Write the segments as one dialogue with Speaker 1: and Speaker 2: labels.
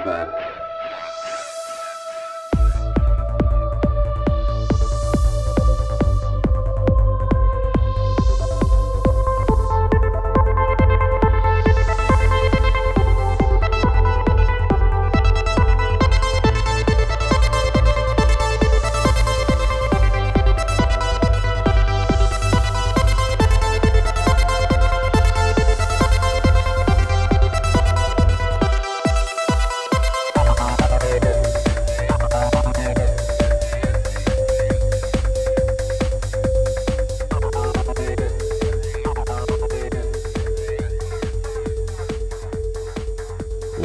Speaker 1: philosopher.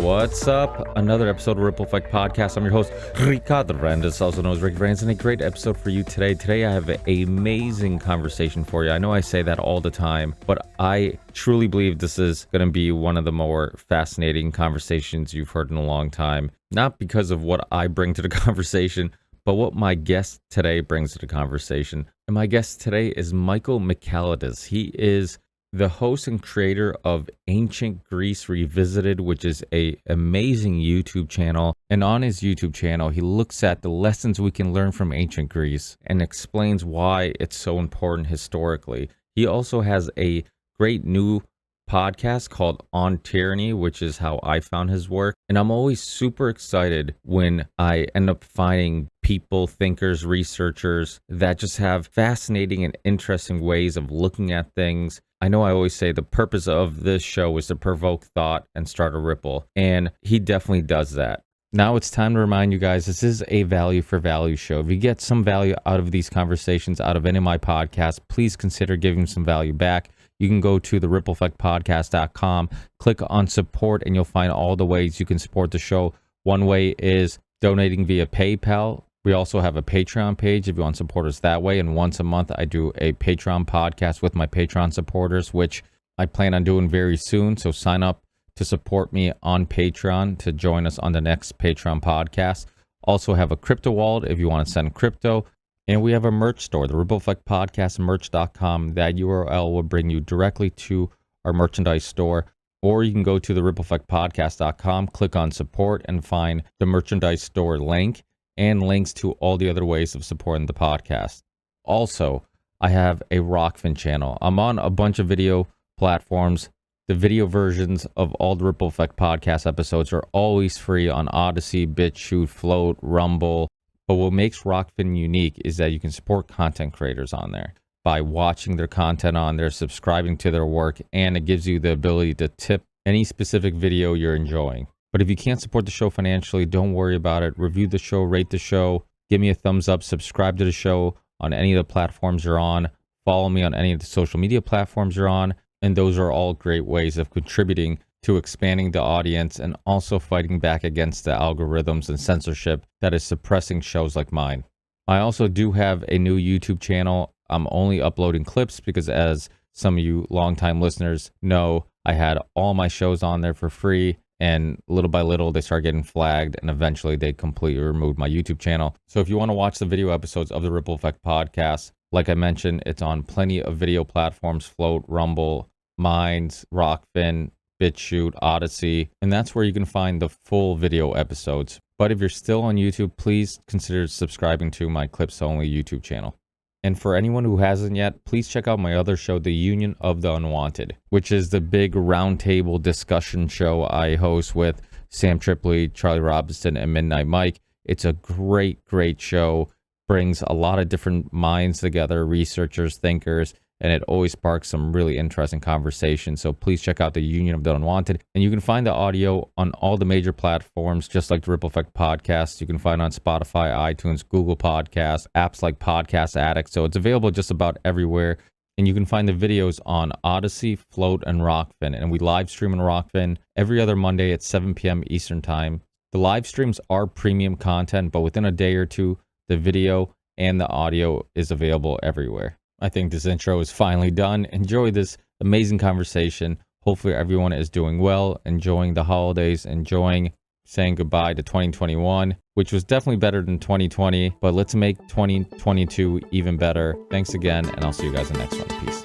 Speaker 2: What's up? Another episode of Ripple Effect Podcast. I'm your host, Ricardo Randes, also known as Ricky Randes, and a great episode for you today. Today I have an amazing conversation for you. I know I say that all the time, but I truly believe this is going to be one of the more fascinating conversations you've heard in a long time. Not because of what I bring to the conversation, but what my guest today brings to the conversation. And my guest today is Michailidis. He is the host and creator of Ancient Greece Revisited, which is an amazing YouTube channel. And on his YouTube channel, he looks at the lessons we can learn from ancient Greece and explains why it's so important historically. He also has a great new podcast called On Tyranny, which is how I found his work. And I'm always super excited when I end up finding people, thinkers, researchers that just have fascinating and interesting ways of looking at things. I know I always say the purpose of this show is to provoke thought and start a ripple, and he definitely does that. Now it's time to remind you guys, this is a value for value show. If you get some value out of these conversations, out of any of my podcasts, please consider giving some value back. You can go to the rippleffectpodcast.com, click on support, and you'll find all the ways you can support the show. One way is donating via PayPal. We also have a Patreon page if you want to support us that way. And once a month, I do a Patreon podcast with my Patreon supporters, which I plan on doing very soon. So sign up to support me on Patreon to join us on the next Patreon podcast. Also have a crypto wallet if you want to send crypto. And we have a merch store, the Ripple Effect Podcast merch.com. That URL will bring you directly to our merchandise store. Or you can go to the rippleffectpodcast.com, click on support, and find the merchandise store link and links to all the other ways of supporting the podcast. Also, I have a Rockfin channel. I'm on a bunch of video platforms. The video versions of all the Ripple Effect podcast episodes are always free on Odyssey, BitChute, Float, Rumble. But what makes Rockfin unique is that you can support content creators on there by watching their content on there, subscribing to their work, and it gives you the ability to tip any specific video you're enjoying. But if you can't support the show financially, don't worry about it. Review the show, rate the show, give me a thumbs up, subscribe to the show on any of the platforms you're on, follow me on any of the social media platforms you're on, and those are all great ways of contributing to expanding the audience and also fighting back against the algorithms and censorship that is suppressing shows like mine. I also do have a new YouTube channel. I'm only uploading clips because, as some of you longtime listeners know, I had all my shows on there for free. And little by little, they start getting flagged, and eventually they completely removed my YouTube channel. So if you want to watch the video episodes of the Ripple Effect Podcast, like I mentioned, it's on plenty of video platforms: Float, Rumble, Minds, Rockfin, BitChute, Odyssey, and that's where you can find the full video episodes. But if you're still on YouTube, please consider subscribing to my Clips Only YouTube channel. And for anyone who hasn't yet, please check out my other show, The Union of the Unwanted, which is the big roundtable discussion show I host with Sam Tripoli, Charlie Robinson, and Midnight Mike. It's a great, great show. Brings a lot of different minds together, researchers, thinkers, and it always sparks some really interesting conversations. So please check out The Union of the Unwanted. And you can find the audio on all the major platforms, just like the Ripple Effect Podcast. You can find it on Spotify, iTunes, Google Podcasts, apps like Podcast Addict. So it's available just about everywhere. And you can find the videos on Odyssey, Float, and Rockfin. And we live stream on Rockfin every other Monday at 7 p.m. Eastern Time. The live streams are premium content, but within a day or two, the video and the audio is available everywhere. I think this intro is finally done. Enjoy this amazing conversation. Hopefully everyone is doing well, enjoying the holidays, enjoying saying goodbye to 2021, which was definitely better than 2020, but let's make 2022 even better. Thanks again, and I'll see you guys in the next one. Peace.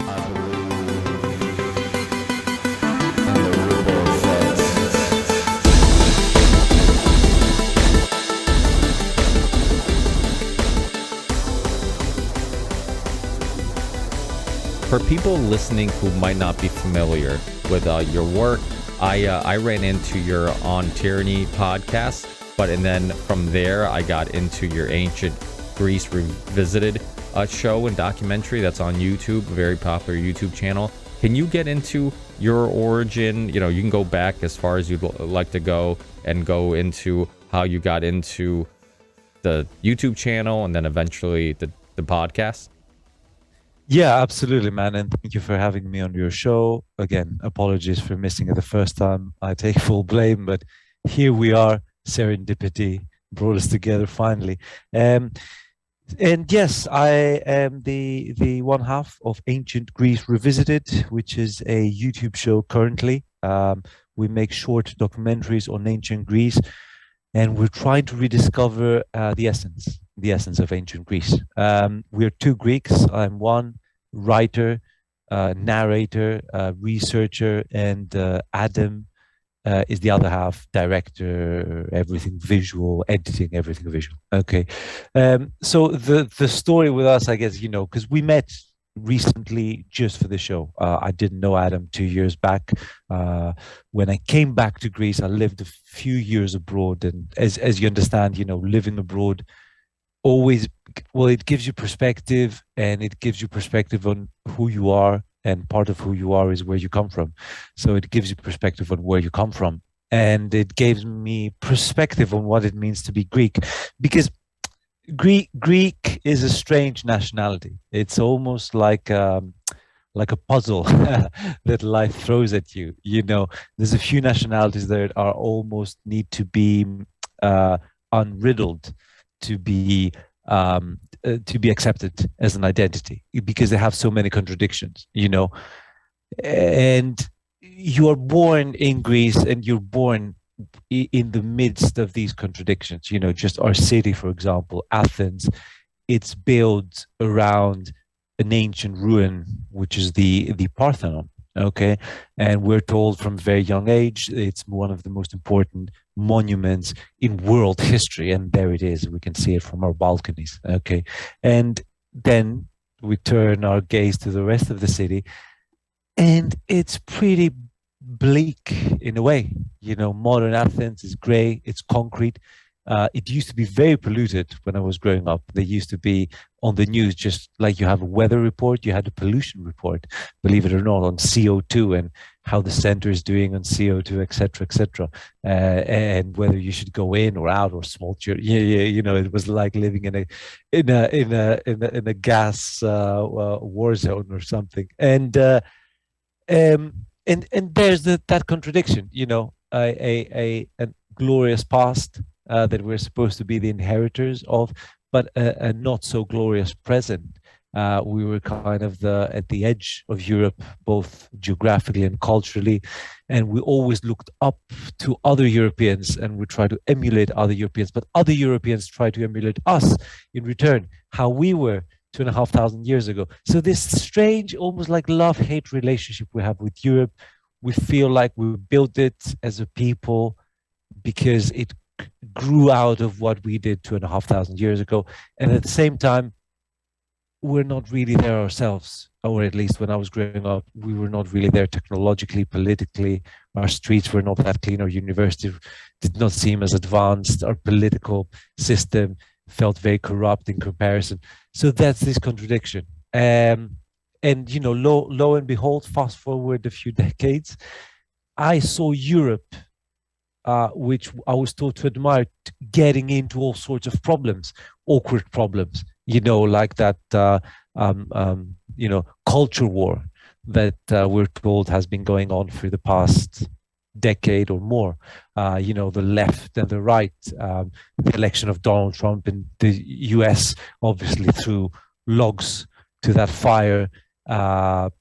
Speaker 2: for people listening who might not be familiar with your work, I ran into your On Tyranny podcast, and then from there I got into your Ancient Greece Revisited show and documentary that's on YouTube, a very popular YouTube channel. Can you get into your origin? You can go back as far as you'd like to go and go into how you got into the YouTube channel and then eventually the podcast.
Speaker 1: Yeah, absolutely, man. And thank you for having me on your show. Again, apologies for missing it the first time. I take full blame, but here we are. Serendipity brought us together finally. Um, and yes, I am the one half of Ancient Greece Revisited, which is a YouTube show currently. We make short documentaries on ancient Greece, and we're trying to rediscover the essence of ancient Greece. We're two Greeks. I'm one writer, narrator, researcher, and Adam is the other half, director, everything visual, editing, everything visual. Okay, so the story with us, I guess, because we met recently just for the show. I didn't know Adam 2 years back. When I came back to Greece, I lived a few years abroad, and as you understand, living abroad always, well, it gives you perspective, and it gives you perspective on who you are, and part of who you are is where you come from. So it gives you perspective on where you come from, and it gives me perspective on what it means to be Greek, because Greek is a strange nationality. It's almost like a puzzle that life throws at you. There's a few nationalities that are almost need to be uh, unriddled to be accepted as an identity, because they have so many contradictions. And you are born in Greece, and you're born in the midst of these contradictions. Just our city, for example, Athens, it's built around an ancient ruin, which is the Parthenon. Okay, and we're told from a very young age it's one of the most important monuments in world history, and there it is. We can see it from our balconies. Okay, and then we turn our gaze to the rest of the city, and it's pretty bleak in a way. Modern Athens is gray, it's concrete. It used to be very polluted when I was growing up. They used to be on the news, just like you have a weather report, you had a pollution report, believe it or not, on CO2 and how the center is doing on CO2, etc., etc., and whether you should go in or out or smoke your. Yeah, yeah. It was like living in a gas war zone or something. And there's that contradiction, a glorious past that we're supposed to be the inheritors of, but a not so glorious present. We were kind of at the edge of Europe, both geographically and culturally, and we always looked up to other Europeans, and we try to emulate other Europeans, but other Europeans try to emulate us in return, how we were 2,500 years ago. So this strange, almost like love-hate relationship we have with Europe. We feel like we built it as a people because it grew out of what we did 2,500 years ago. And at the same time, we're not really there ourselves, or at least when I was growing up, we were not really there technologically, politically. Our streets were not that clean. Our university did not seem as advanced. Our political system felt very corrupt in comparison. So that's this contradiction. And lo and behold, fast forward a few decades, I saw Europe, which I was taught to admire, getting into all sorts of problems, awkward problems, like that, culture war that we're told has been going on for the past decade or more. The left and the right, the election of Donald Trump in the US obviously threw logs to that fire. The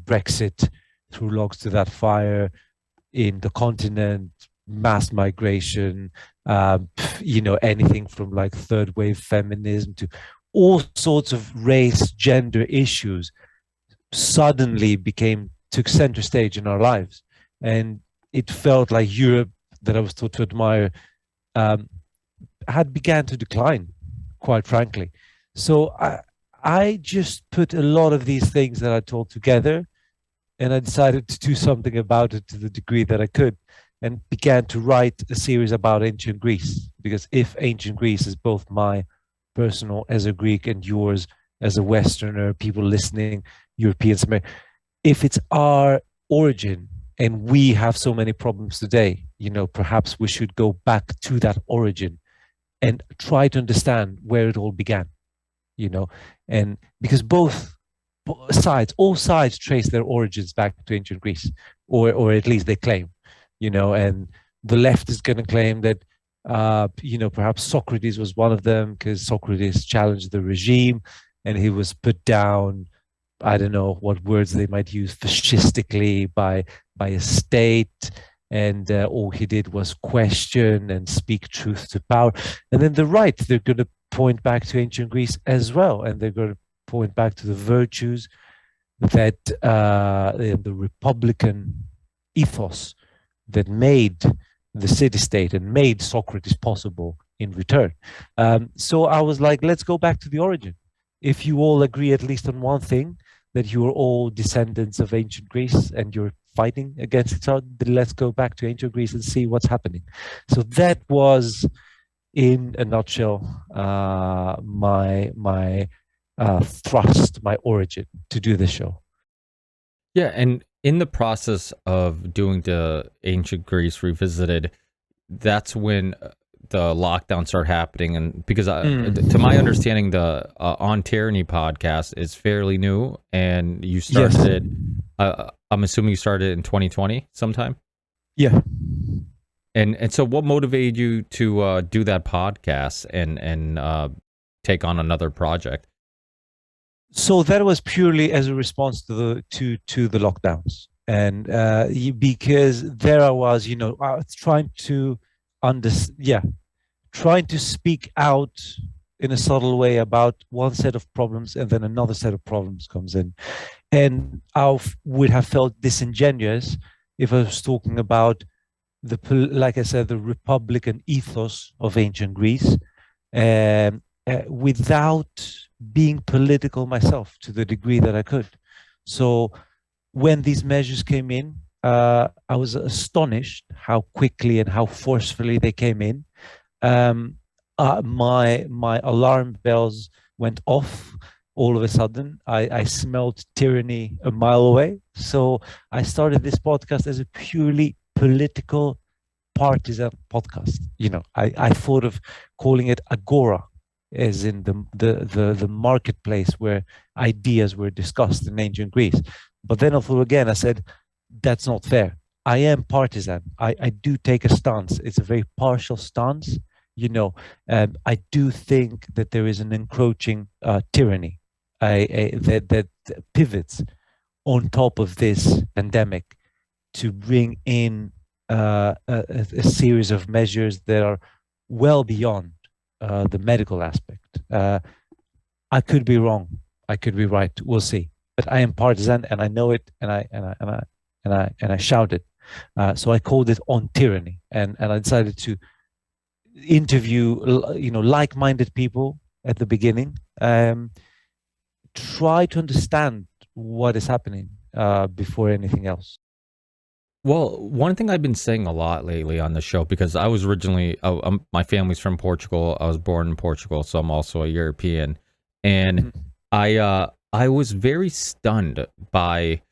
Speaker 1: Brexit threw logs to that fire in the continent, mass migration, anything from like third wave feminism to all sorts of race, gender issues suddenly took center stage in our lives. And it felt like Europe, that I was taught to admire, um, had began to decline, quite frankly. So I just put a lot of these things that I told together, and I decided to do something about it to the degree that I could, and began to write a series about ancient Greece. Because if ancient Greece is both my personal as a Greek and yours as a Westerner, people listening, Europeans, if it's our origin and we have so many problems today, perhaps we should go back to that origin and try to understand where it all began, you know, and because sides, all sides trace their origins back to ancient Greece, or at least they claim, and the left is going to claim that, perhaps Socrates was one of them because Socrates challenged the regime and he was put down. I don't know what words they might use, fascistically by a state, and all he did was question and speak truth to power. And then the right, they're going to point back to ancient Greece as well, and they're going to point back to the virtues that the Republican ethos that made the city state and made Socrates possible in return. So I was like, let's go back to the origin. If you all agree at least on one thing, that you're all descendants of ancient Greece and you're fighting against each other, then let's go back to ancient Greece and see what's happening. So that was, in a nutshell, my thrust, my origin to do this show.
Speaker 2: Yeah, and in the process of doing the ancient Greece revisited, that's when the lockdown started happening. And because to my understanding, the On Tyranny podcast is fairly new, and you started
Speaker 1: Yes.
Speaker 2: it. I'm assuming you started it in 2020 sometime.
Speaker 1: Yeah.
Speaker 2: And so, what motivated you to do that podcast and take on another project?
Speaker 1: So that was purely as a response to the lockdowns, and because there I was, trying to trying to speak out in a subtle way about one set of problems, and then another set of problems comes in, and would have felt disingenuous if I was talking about like I said, the republican ethos of ancient Greece, without being political myself to the degree that I could. So when these measures came in, I was astonished how quickly and how forcefully they came in. Um, my alarm bells went off all of a sudden. I smelled tyranny a mile away. So I started this podcast as a purely political partisan podcast. I thought of calling it Agora, as in the marketplace where ideas were discussed in ancient Greece. But then I thought again, I said, that's not fair. I am partisan. I do take a stance. It's a very partial stance, I do think that there is an encroaching tyranny that pivots on top of this pandemic to bring in a series of measures that are well beyond the medical aspect. I could be wrong. I could be right. We'll see. But I am partisan, and I know it, and I shout it. So I called it On Tyranny, and I decided to interview, like-minded people at the beginning. Try to understand what is happening before anything else.
Speaker 2: Well, one thing I've been saying a lot lately on the show, because I was originally, my family's from Portugal. I was born in Portugal, so I'm also a European. And I was very stunned by,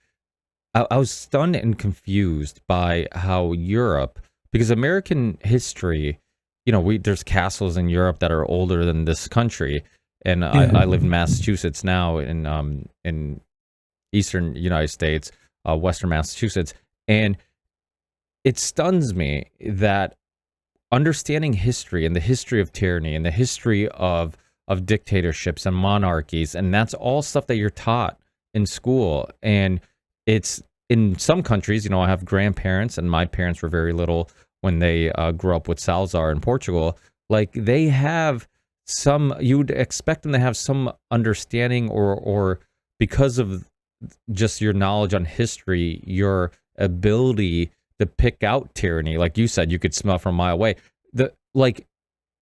Speaker 2: I was stunned and confused by how Europe, because American history, there's castles in Europe that are older than this country. And I live in Massachusetts now, in eastern United States, western Massachusetts. And it stuns me that understanding history and the history of tyranny and the history of dictatorships and monarchies, and that's all stuff that you're taught in school. And it's in some countries, I have grandparents, and my parents were very little when they grew up with Salazar in Portugal. Like, they have you'd expect them to have some understanding, or because of just your knowledge on history, your ability to pick out tyranny. Like you said, you could smell from a mile away.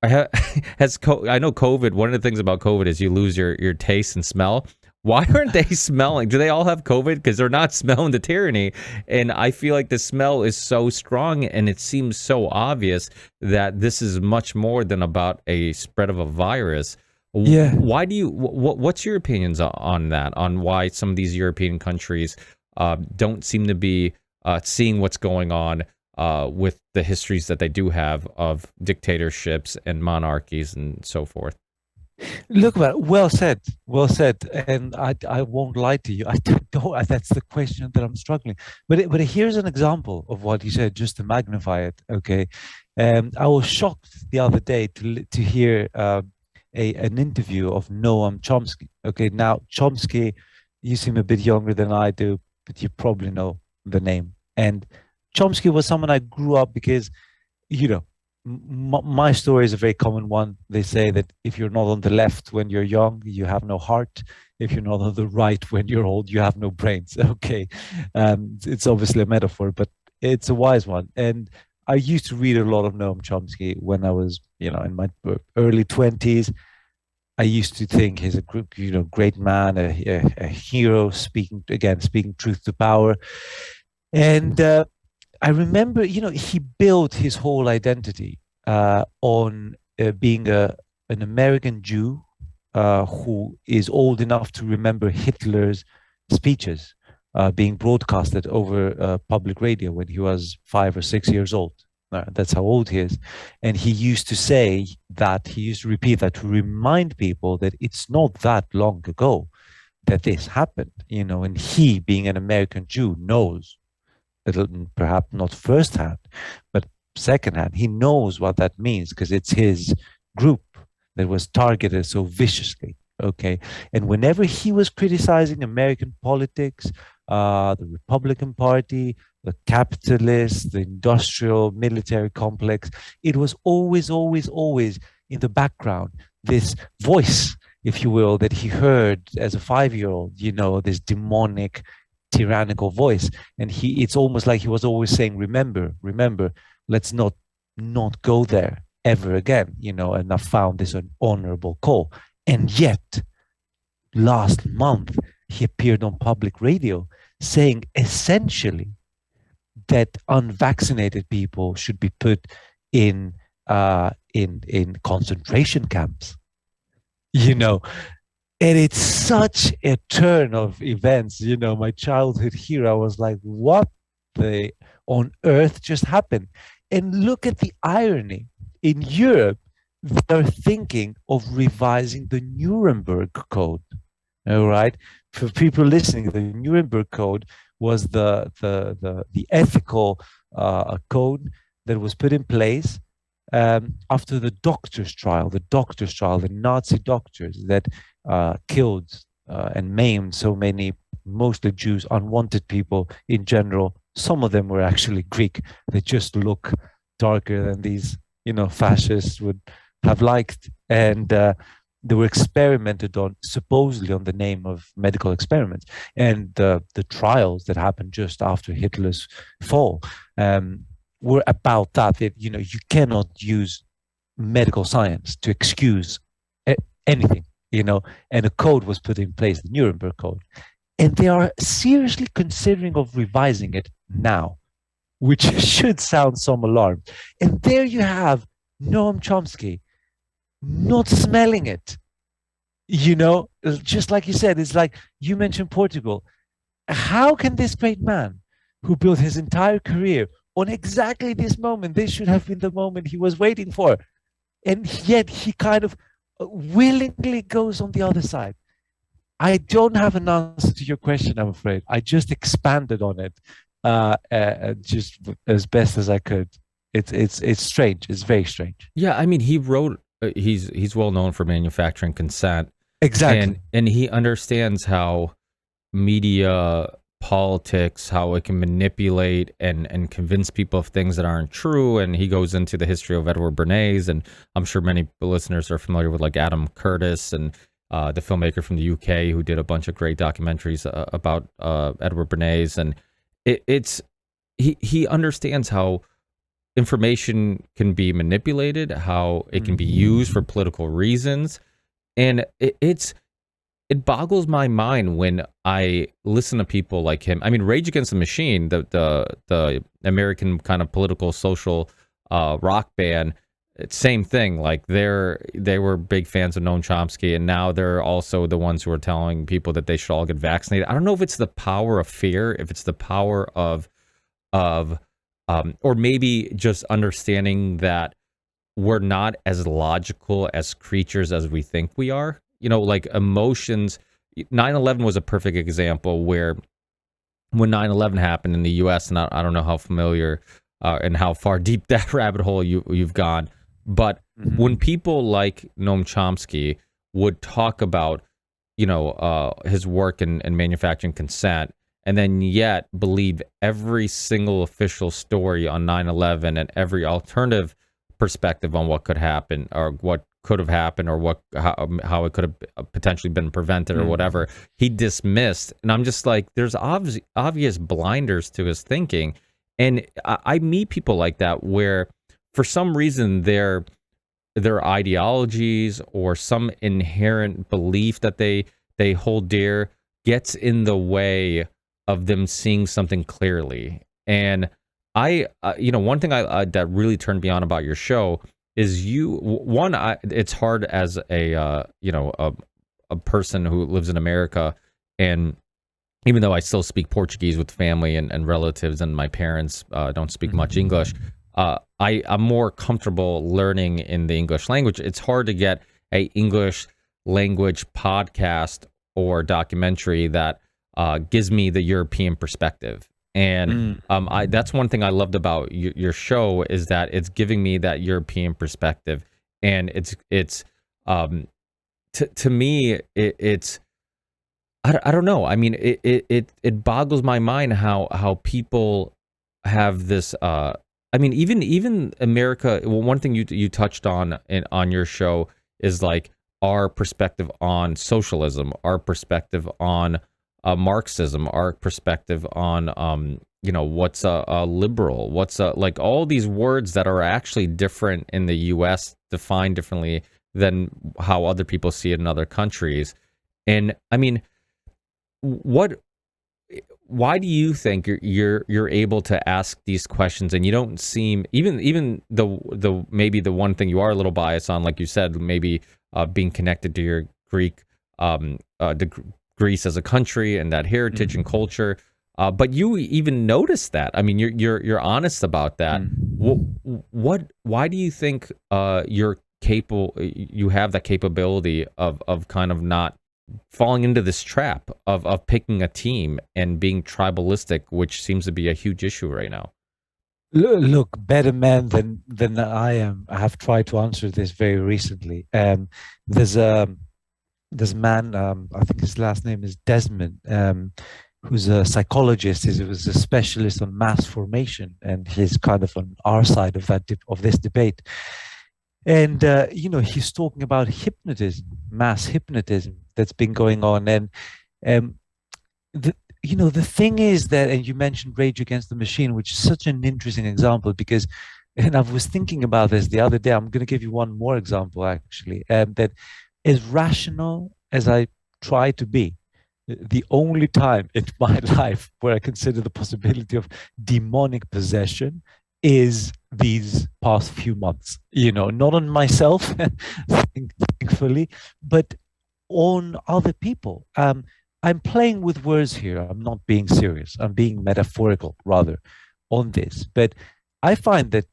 Speaker 2: I know COVID. One of the things about COVID is you lose your taste and smell. Why aren't they smelling? Do they all have COVID? Because they're not smelling the tyranny. And I feel like the smell is so strong, and it seems so obvious that this is much more than about a spread of a virus.
Speaker 1: Yeah.
Speaker 2: Why do you? What's your opinions on that? On why some of these European countries don't seem to be seeing what's going on with the histories that they do have of dictatorships and monarchies and so forth.
Speaker 1: Look, man, well said, well said. And I won't lie to you. I don't. That's the question that I'm struggling. But here's an example of what you said, just to magnify it. Okay, I was shocked the other day to hear an interview of Noam Chomsky. Okay, now Chomsky, you seem a bit younger than I do, but you probably know the name. And Chomsky was someone I grew up because you know, my story is a very common one. They say that if you're not on the left when you're young, you have no heart. If you're not on the right when you're old, you have no brains. Okay. It's obviously a metaphor, but it's a wise one. And I used to read a lot of Noam Chomsky when I was, in my early 20s. I used to think he's a great man, a hero, speaking truth to power. And I remember, he built his whole identity on being an American Jew who is old enough to remember Hitler's speeches being broadcasted over public radio when he was 5 or 6 years old. That's how old he is. And he used to repeat that to remind people that it's not that long ago that this happened, and he, being an American Jew, knows perhaps not firsthand, but secondhand. He knows what that means because it's his group that was targeted so viciously. Okay. And whenever he was criticizing American politics, the Republican Party, the capitalists, the industrial military complex, it was always, always, always in the background, this voice, if you will, that he heard as a 5-year-old, this demonic tyrannical voice. And it's almost like he was always saying, remember, let's not go there ever again, and I found this an honorable call. And yet last month he appeared on public radio saying essentially that unvaccinated people should be put in concentration camps, you know and it's such a turn of events. My childhood hero, I was like, what the on earth just happened? And look at the irony. In Europe, they're thinking of revising the Nuremberg Code. All right. For people listening, the Nuremberg Code was the ethical code that was put in place after the Nazi doctors that killed and maimed so many, mostly Jews, unwanted people in general. Some of them were actually Greek. They just look darker than these, fascists would have liked. And they were experimented on, supposedly on the name of medical experiments. And the trials that happened just after Hitler's fall were about that. You cannot use medical science to excuse anything, and a code was put in place, the Nuremberg Code. And they are seriously considering of revising it now, which should sound some alarm. And there you have Noam Chomsky not smelling it, just like you said. It's like you mentioned Portugal. How can this great man who built his entire career on exactly this moment, this should have been the moment he was waiting for, and yet he kind of willingly goes on the other side? I don't have an answer to your question, I'm afraid. I just expanded on it, just as best as I could. It's strange. It's very strange.
Speaker 2: Yeah, I mean, he wrote. He's well known for manufacturing consent,
Speaker 1: Exactly.
Speaker 2: and he understands how media, politics, how it can manipulate and convince people of things that aren't true. And he goes into the history of Edward Bernays, and I'm sure many listeners are familiar with like Adam Curtis and the filmmaker from the UK who did a bunch of great documentaries about Edward Bernays. And he understands how information can be manipulated, how it can be used for political reasons, and it boggles my mind when I listen to people like him. I mean, Rage Against the Machine, the American kind of political social rock band, it's same thing. Like they were big fans of Noam Chomsky, and now they're also the ones who are telling people that they should all get vaccinated. I don't know if it's the power of fear, if it's the power of or maybe just understanding that we're not as logical as creatures as we think we are. You know, like emotions. 9/11 was a perfect example where when 9/11 happened in the US, and I don't know how familiar and how far deep that rabbit hole you've gone, but when people like Noam Chomsky would talk about, his work in manufacturing consent, and then yet believe every single official story on 9/11 and every alternative perspective on what could happen or what could have happened or how it could have potentially been prevented or whatever, he dismissed. And I'm just like, there's obvious blinders to his thinking. And I meet people like that where for some reason their ideologies or some inherent belief that they hold dear gets in the way of them seeing something clearly. And one thing I that really turned me on about your show is it's hard as a person who lives in America, and even though I still speak Portuguese with family and relatives, and my parents don't speak much English, I'm more comfortable learning in the English language. It's hard to get a English language podcast or documentary that gives me the European perspective. And that's one thing I loved about your show, is that it's giving me that European perspective, and it's to me it's I don't know. I mean, it boggles my mind how people have this. I mean, even America. Well, one thing you touched on your show is like our perspective on socialism, our perspective on Marxism, our perspective on what's a liberal, what's like all these words that are actually different in the U.S., defined differently than how other people see it in other countries. And I mean, why do you think you're able to ask these questions, and you don't seem, even the maybe the one thing you are a little biased on, like you said, maybe being connected to your Greek Greece as a country and that heritage and culture, but you even notice that. I mean, you're honest about that. Why do you think you're capable? You have that capability of kind of not falling into this trap of picking a team and being tribalistic, which seems to be a huge issue right now.
Speaker 1: Look, better man than I am. I have tried to answer this very recently. There's a this man, I think his last name is Desmond, who's a psychologist. He was a specialist on mass formation, and he's kind of on our side of of this debate. And he's talking about hypnotism, mass hypnotism that's been going on. And um, the thing is that, and you mentioned Rage Against the Machine, which is such an interesting example because, and I was thinking about this the other day. I'm going to give you one more example, actually, that as rational as I try to be, the only time in my life where I consider the possibility of demonic possession is these past few months. Not on myself, thankfully, but on other people. I'm playing with words here. I'm not being serious. I'm being metaphorical rather on this. But I find that,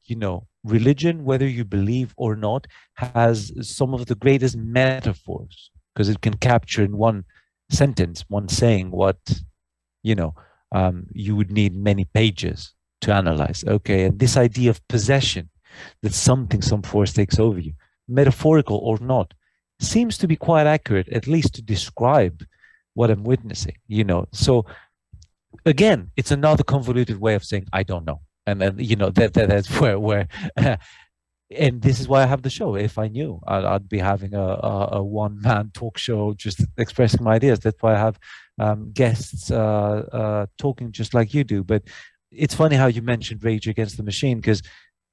Speaker 1: religion, whether you believe or not, has some of the greatest metaphors because it can capture in one sentence, one saying what, you would need many pages to analyze. Okay. And this idea of possession, that some force takes over you, metaphorical or not, seems to be quite accurate, at least to describe what I'm witnessing, So again, it's another convoluted way of saying, I don't know. And then, that's where and this is why I have the show. If I knew, I'd be having a one-man talk show, just expressing my ideas. That's why I have guests talking just like you do. But it's funny how you mentioned Rage Against the Machine, because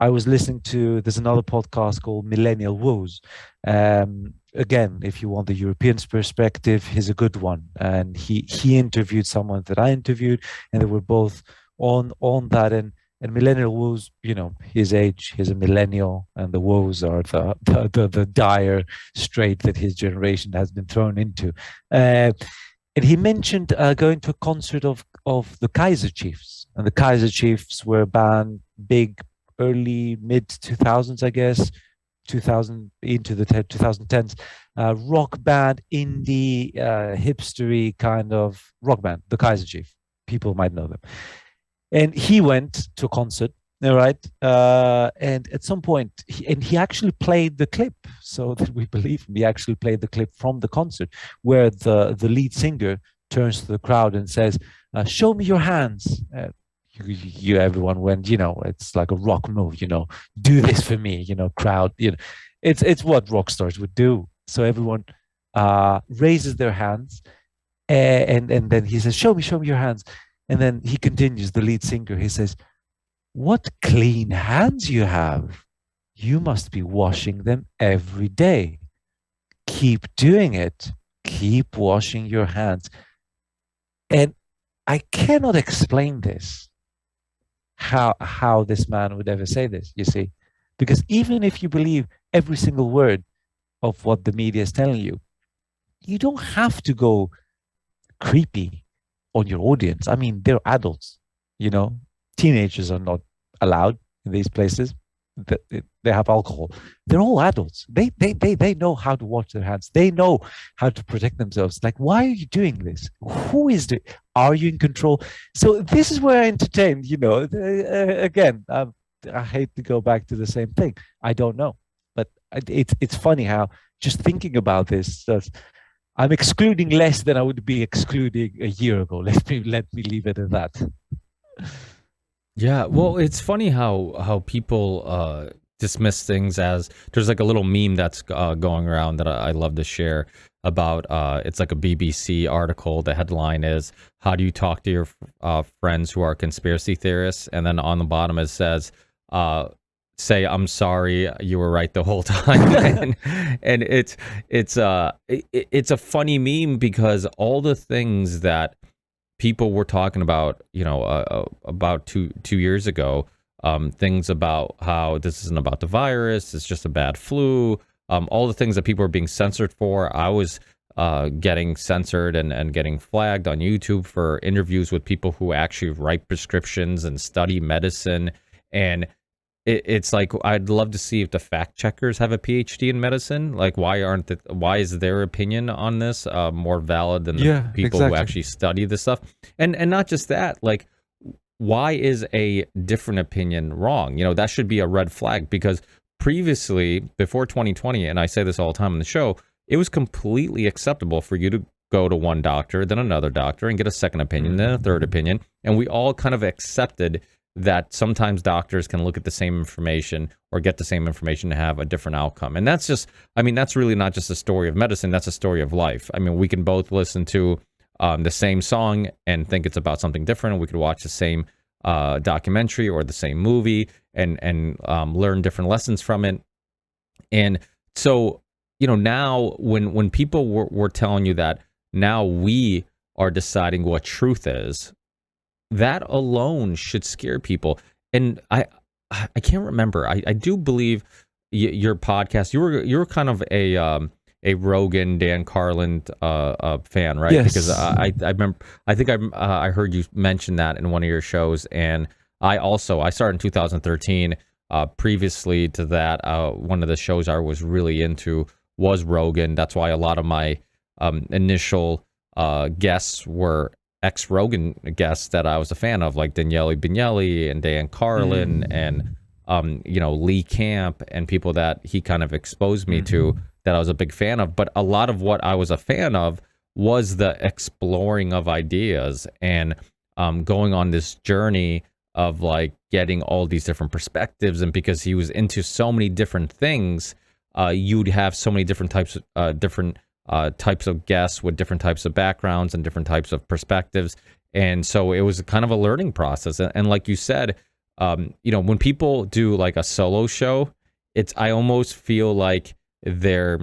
Speaker 1: I was listening to, there's another podcast called Millennial Woes. Again, if you want the Europeans perspective, he's a good one. And he interviewed someone that I interviewed, and they were both on that. And millennial woes, his age, he's a millennial, and the woes are the dire strait that his generation has been thrown into. And he mentioned going to a concert of the Kaiser Chiefs, and the Kaiser Chiefs were a band, big, early mid 2000s, I guess, 2000 into the 2010s, rock band, indie, hipstery kind of rock band, the Kaiser Chief. People might know them. And he went to a concert, all right, and at some point, he actually played the clip, so that we believe him. He actually played the clip from the concert where the lead singer turns to the crowd and says, "Show me your hands." Everyone went, it's like a rock move, do this for me, crowd, it's what rock stars would do. So everyone raises their hands, and then he says, show me your hands. And then he continues, the lead singer, he says, "What clean hands you have. You must be washing them every day. Keep doing it. Keep washing your hands." And I cannot explain this, how this man would ever say this, you see. Because even if you believe every single word of what the media is telling you, you don't have to go creepy on your audience. I mean, they're adults, you know. Teenagers are not allowed in these places. They have alcohol. They're all adults. They know how to wash their hands. They know how to protect themselves. Like, why are you doing this? Who is doing? Are you in control? So this is where I entertain. Again, I hate to go back to the same thing. I don't know, but it's funny how just thinking about this. I'm excluding less than I would be excluding a year ago. Let me leave it at that.
Speaker 2: Yeah, well, it's funny how people dismiss things as there's like a little meme that's going around that I love to share about it's like a BBC article. The headline is, "How do you talk to your friends who are conspiracy theorists?" And then on the bottom it says, "Say I'm sorry, you were right the whole time." and it's a funny meme because all the things that people were talking about, about two years ago, things about how this isn't about the virus, it's just a bad flu, all the things that people are being censored for. I was getting censored and getting flagged on YouTube for interviews with people who actually write prescriptions and study medicine. And it's like, I'd love to see if the fact checkers have a PhD in medicine. Like, why is their opinion on this more valid than the people who actually study this stuff? And not just that, like, why is a different opinion wrong? That should be a red flag, because previously, before 2020, and I say this all the time on the show, it was completely acceptable for you to go to one doctor, then another doctor, and get a second opinion, then a third opinion. And we all kind of accepted that sometimes doctors can look at the same information or get the same information to have a different outcome. And that's that's really not just a story of medicine, that's a story of life. I mean, we can both listen to the same song and think it's about something different. We could watch the same documentary or the same movie and learn different lessons from it. And so, now when people were telling you that now we are deciding what truth is, that alone should scare people. And I can't remember. I do believe your podcast. You were kind of a Rogan, Dan Carlin fan, right?
Speaker 1: Yes.
Speaker 2: Because I remember. I think I heard you mention that in one of your shows. And I started in 2013. Previously to that, one of the shows I was really into was Rogan. That's why a lot of my initial guests were ex-Rogan guests that I was a fan of, like Daniele Bignelli and Dan Carlin and Lee Camp, and people that he kind of exposed me to that I was a big fan of. But a lot of what I was a fan of was the exploring of ideas and going on this journey of like getting all these different perspectives. And because he was into so many different things, you'd have so many different types of guests with different types of backgrounds and different types of perspectives. And so it was kind of a learning process. And like you said, when people do like a solo show, I almost feel like they're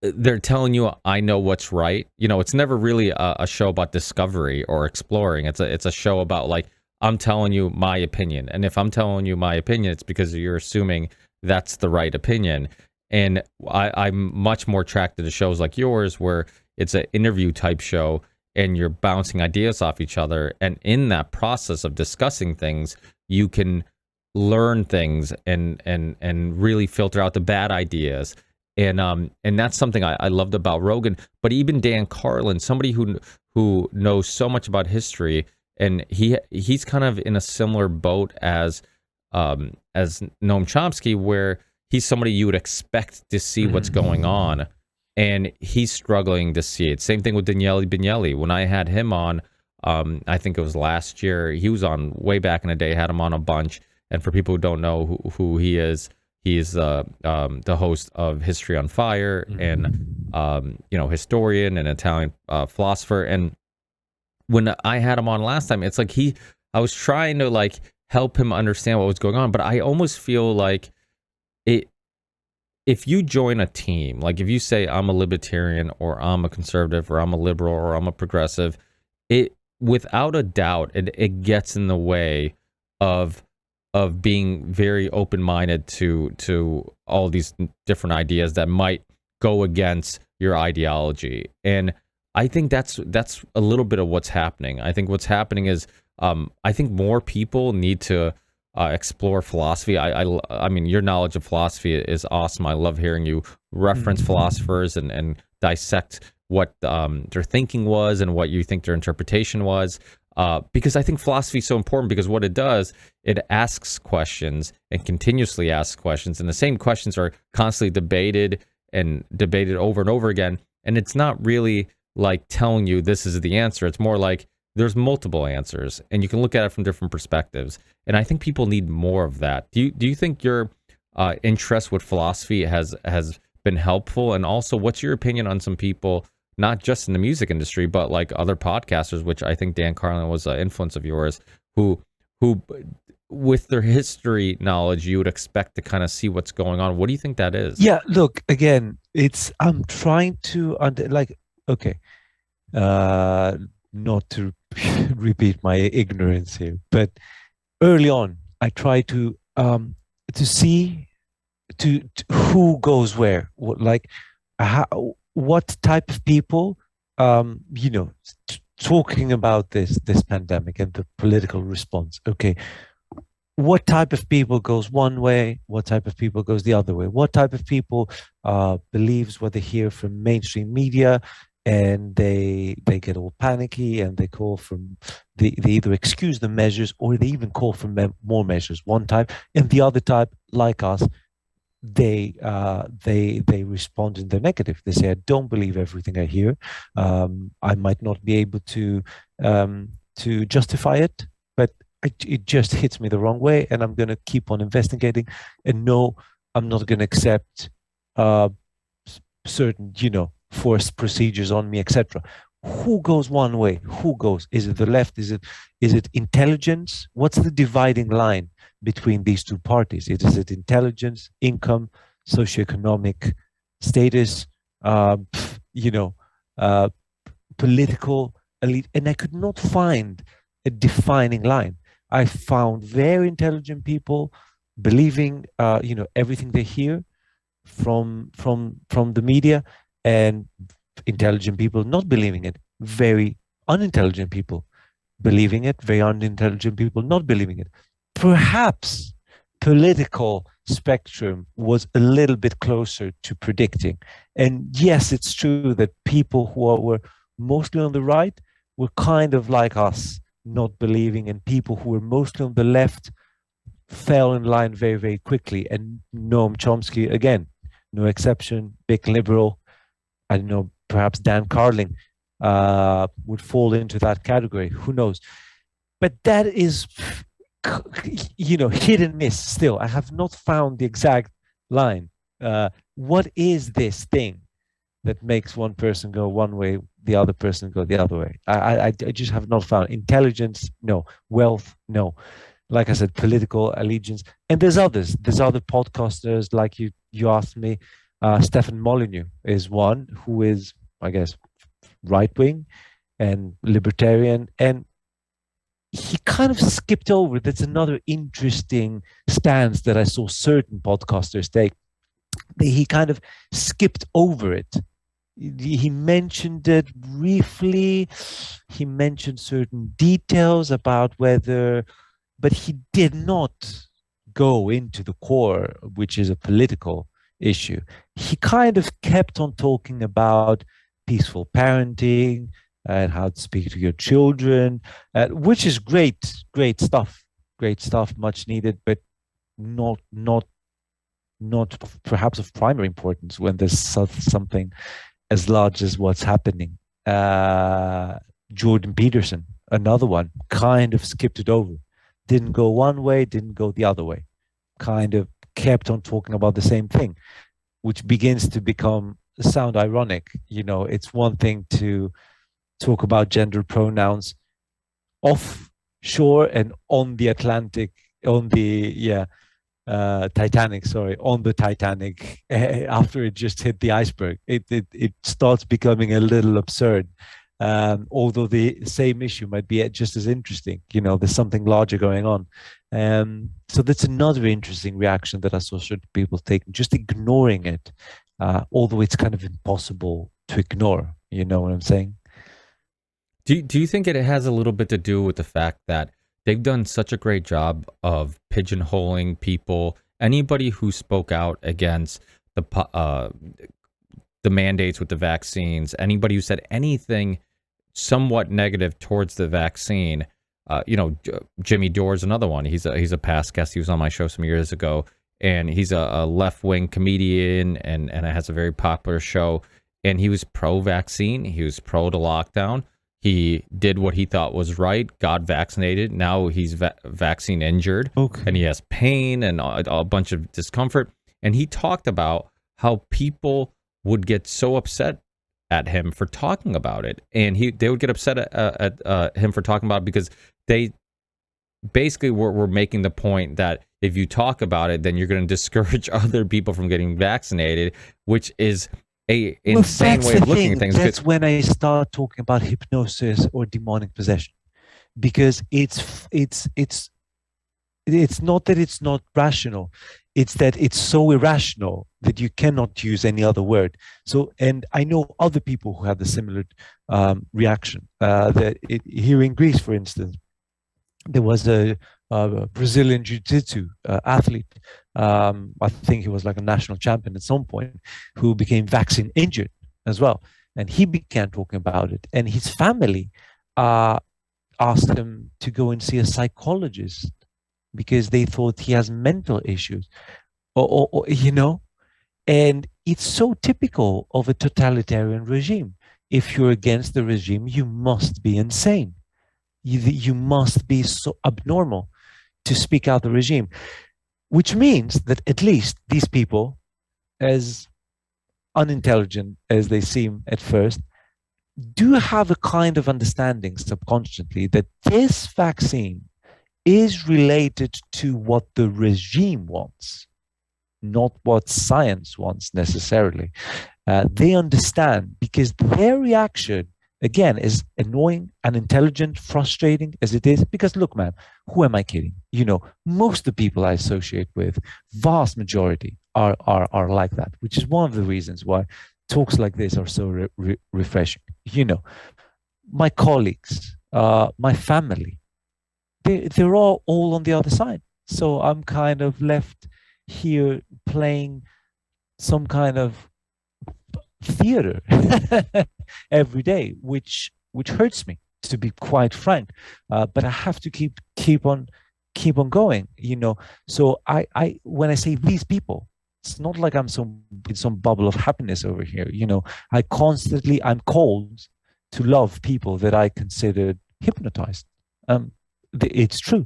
Speaker 2: they're telling you I know what's right. It's never really a show about discovery or exploring. It's a show about like I'm telling you my opinion. And if I'm telling you my opinion, it's because you're assuming that's the right opinion. And I'm much more attracted to shows like yours where it's an interview type show and you're bouncing ideas off each other. And in that process of discussing things, you can learn things and really filter out the bad ideas, and that's something I loved about Rogan. But even Dan Carlin, somebody who knows so much about history, and he's kind of in a similar boat as Noam Chomsky, where he's somebody you would expect to see what's going on, and he's struggling to see it. Same thing with Daniele Bignelli. When I had him on, I think it was last year. He was on way back in the day. Had him on a bunch. And for people who don't know who he is, he's the host of History on Fire, and historian and Italian philosopher. And when I had him on last time, it's like I was trying to like help him understand what was going on, but I almost feel like it. If you join a team, like if you say I'm a libertarian or I'm a conservative or I'm a liberal or I'm a progressive, it without a doubt it gets in the way of being very open-minded to all these different ideas that might go against your ideology. And I think that's a little bit of what's happening. I think what's happening is I think more people need to explore philosophy. I mean, your knowledge of philosophy is awesome. I love hearing you reference philosophers and dissect what their thinking was and what you think their interpretation was. Because I think philosophy is so important, because what it does, it asks questions and continuously asks questions, and the same questions are constantly debated over and over again. And it's not really like telling you this is the answer. It's more like there's multiple answers, and you can look at it from different perspectives. And I think people need more of that. Do you think your interest with philosophy has been helpful? And also, what's your opinion on some people, not just in the music industry, but like other podcasters, which I think Dan Carlin was an influence of yours, who with their history knowledge, you would expect to kind of see what's going on. What do you think that is?
Speaker 1: Yeah, look, again, I'm trying to okay, uh, not to repeat my ignorance here, but early on, I try to see to who goes where, what type of people, talking about this pandemic and the political response. Okay, what type of people goes one way, what type of people goes the other way, what type of people believes what they hear from mainstream media, and they get all panicky and they call from they either excuse the measures or they even call for more measures, one type. And the other type, like us, they respond in the negative. They say, I don't believe everything I hear. I might not be able to justify it, but it just hits me the wrong way, and I'm going to keep on investigating. And no, I'm not going to accept uh, certain, forced procedures on me, etc. Who goes one way? Who goes? Is it the left? Is it intelligence? What's the dividing line between these two parties? Is it intelligence, income, socioeconomic status, uh, you know, uh, political elite? And I could not find a defining line. I found very intelligent people believing, everything they hear from the media, and intelligent people not believing it. Very unintelligent people believing it. Very unintelligent people not believing it. Perhaps political spectrum was a little bit closer to predicting. And yes, it's true that people were mostly on the right were kind of like us, not believing, and people who were mostly on the left fell in line very, very quickly. And Noam Chomsky, again, no exception, big liberal. I don't know, perhaps Dan Carlin would fall into that category. Who knows? But that is, hit and miss still. I have not found the exact line. What is this thing that makes one person go one way, the other person go the other way? I just have not found. Intelligence, no. Wealth, no. like I said, political allegiance. And there's others. There's other podcasters like you asked me. Stefan Molyneux is one who is, I guess, right wing and libertarian, and he kind of skipped over. That's another interesting stance that I saw certain podcasters take. He kind of skipped over it. He mentioned it briefly. He mentioned certain details about whether, but he did not go into the core, which is a political issue. He kind of kept on talking about peaceful parenting and how to speak to your children, which is great stuff, much needed, but not not perhaps of primary importance when there's something as large as what's happening. Uh, Jordan Peterson, another one, kind of skipped it over. Didn't go one way, didn't go the other way. Kind of kept on talking about the same thing, which begins to become sound ironic. It's one thing to talk about gender pronouns offshore and on the Atlantic, on the Titanic, sorry, on the Titanic after it just hit the iceberg. It starts becoming a little absurd. Although the same issue might be just as interesting, there's something larger going on. So that's another interesting reaction that I saw certain people taking, just ignoring it, although it's kind of impossible to ignore. You know what I'm saying?
Speaker 2: Do you think it has a little bit to do with the fact that they've done such a great job of pigeonholing people? Anybody who spoke out against the mandates with the vaccines, anybody who said anything somewhat negative towards the vaccine, Jimmy Dore's another one. He's a past guest. He was on my show some years ago, and he's a left wing comedian, and has a very popular show. And he was pro vaccine. He was pro to lockdown. He did what he thought was right, got vaccinated. Now he's vaccine injured,
Speaker 1: Okay.
Speaker 2: and he has pain and a bunch of discomfort. And he talked about how people would get so upset at him for talking about it, and they would get upset at him for talking about it because they basically were making the point that if you talk about it, then you're going to discourage other people from getting vaccinated, which is a insane way of looking at things.
Speaker 1: That's when I start talking about hypnosis or demonic possession, because it's not that it's not rational, it's that it's so irrational that you cannot use any other word. So, and I know other people who have the similar reaction. Here in Greece, for instance, there was a Brazilian jiu-jitsu athlete. I think he was like a national champion at some point, who became vaccine injured as well, and he began talking about it. And his family uh, asked him to go and see a psychologist because they thought he has mental issues, or. And it's so typical of a totalitarian regime. If you're against the regime, you must be insane. You must be so abnormal to speak out the regime, which means that at least these people, as unintelligent as they seem at first, do have a kind of understanding subconsciously that this vaccine is related to what the regime wants, not what science wants necessarily. They understand, because their reaction, again, is annoying, unintelligent, frustrating as it is. Because look, man, who am I kidding? Most of the people I associate with, vast majority, are like that, which is one of the reasons why talks like this are so refreshing. My colleagues, my family, they're all on the other side. So I'm kind of left here playing some kind of theater every day, which hurts me, to be quite frank. But I have to keep on going. So I when I say these people, it's not like I'm in some bubble of happiness over here. I'm called to love people that I considered hypnotized. It's true.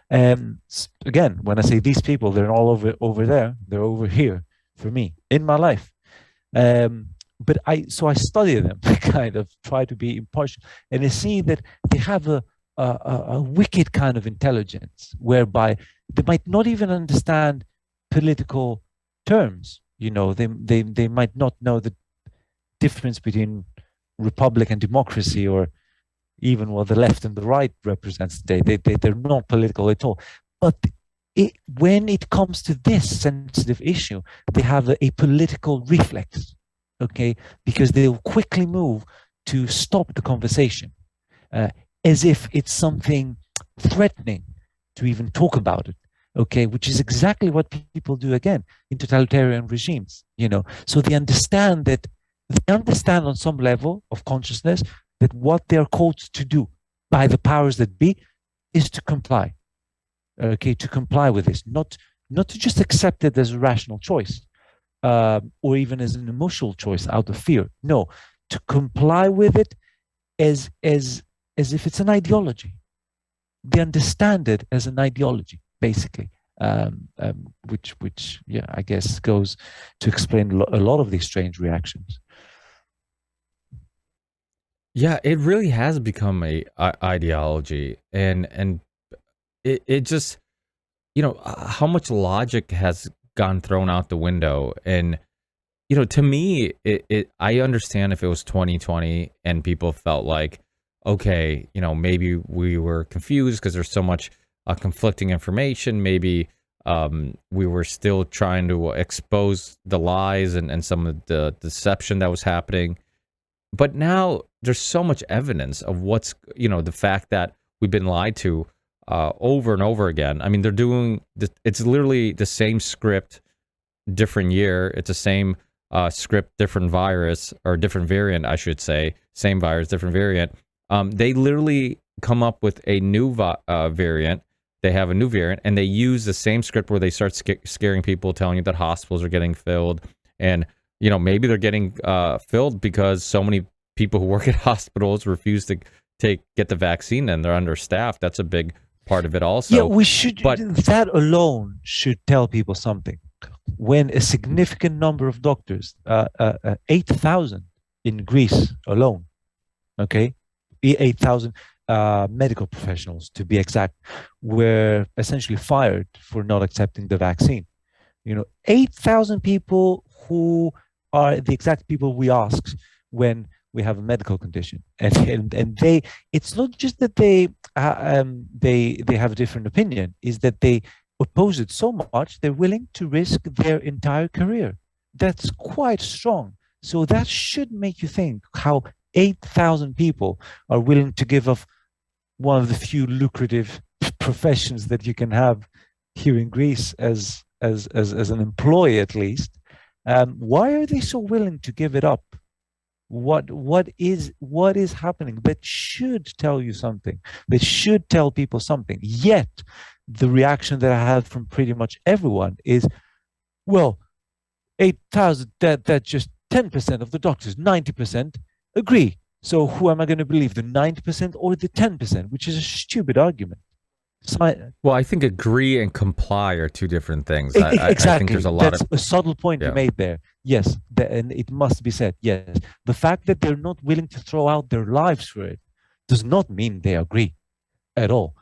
Speaker 1: Again, when I say these people, they're all over there. They're over here for me in my life. But I study them, kind of try to be impartial, and I see that they have a wicked kind of intelligence, whereby they might not even understand political terms. They might not know the difference between republic and democracy, or even what the left and the right represents today. They're not political at all. But when it comes to this sensitive issue, they have a political reflex, okay? Because they'll quickly move to stop the conversation, uh, as if it's something threatening to even talk about it, okay? Which is exactly what people do again in totalitarian regimes, So they understand on some level of consciousness that what they're called to do by the powers that be is to comply, okay, to comply with this, not to just accept it as a rational choice, or even as an emotional choice out of fear. No, to comply with it as if it's an ideology. They understand it as an ideology, basically, which yeah, I guess goes to explain a lot of these strange reactions.
Speaker 2: Yeah, it really has become a ideology, and it just, how much logic has gone thrown out the window. And to me, I understand if it was 2020 and people felt like, okay, maybe we were confused because there's so much conflicting information. Maybe we were still trying to expose the lies and some of the deception that was happening. But now there's so much evidence of what's, the fact that we've been lied to over and over again. I mean, they're doing, it's literally the same script, different year. It's the same script, different virus, or different variant, I should say. Same virus, different variant. They literally come up with a new variant. They have a new variant, and they use the same script where they start scaring people, telling you that hospitals are getting filled. And, maybe they're getting filled because so many people who work at hospitals refuse to get the vaccine, and they're understaffed. That's a big part of it also.
Speaker 1: Yeah, we should,
Speaker 2: but
Speaker 1: that alone should tell people something. When a significant number of doctors, 8,000 in Greece alone, okay, 8,000 medical professionals to be exact, were essentially fired for not accepting the vaccine. 8,000 people who are the exact people we ask when we have a medical condition, and they, it's not just that they have a different opinion, is that they oppose it so much they're willing to risk their entire career. That's quite strong. So that should make you think how 8,000 people are willing to give up one of the few lucrative professions that you can have here in Greece as an employee, at least. Why are they so willing to give it up? What is happening? That should tell you something. That should tell people something. Yet the reaction that I have from pretty much everyone is, well, 8,000, that just 10% of the doctors, 90% agree. So who am I going to believe, the 90% or the 10%, which is a stupid argument.
Speaker 2: Well, I think agree and comply are two different things. I think
Speaker 1: Exactly.
Speaker 2: there's a lot
Speaker 1: That's
Speaker 2: of,
Speaker 1: a subtle point you
Speaker 2: yeah.
Speaker 1: made there. Yes, and it must be said. Yes, the fact that they're not willing to throw out their lives for it does not mean they agree at all.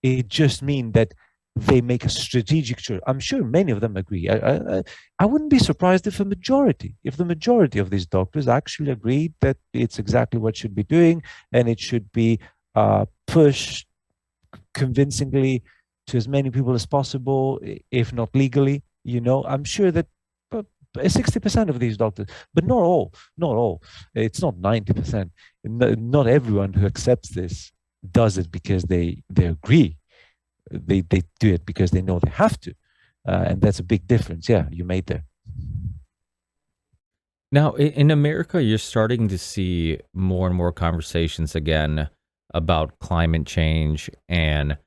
Speaker 1: It just means that they make a strategic choice. I'm sure many of them agree. I wouldn't be surprised if the majority of these doctors actually agreed that it's exactly what should be doing, and it should be pushed convincingly to as many people as possible, if not legally. I'm sure that 60% of these doctors, but not all, not all. It's not 90%. Not everyone who accepts this does it because they agree. They do it because they know they have to. And that's a big difference. Yeah, you made there.
Speaker 2: Now, in America, you're starting to see more and more conversations again about climate change and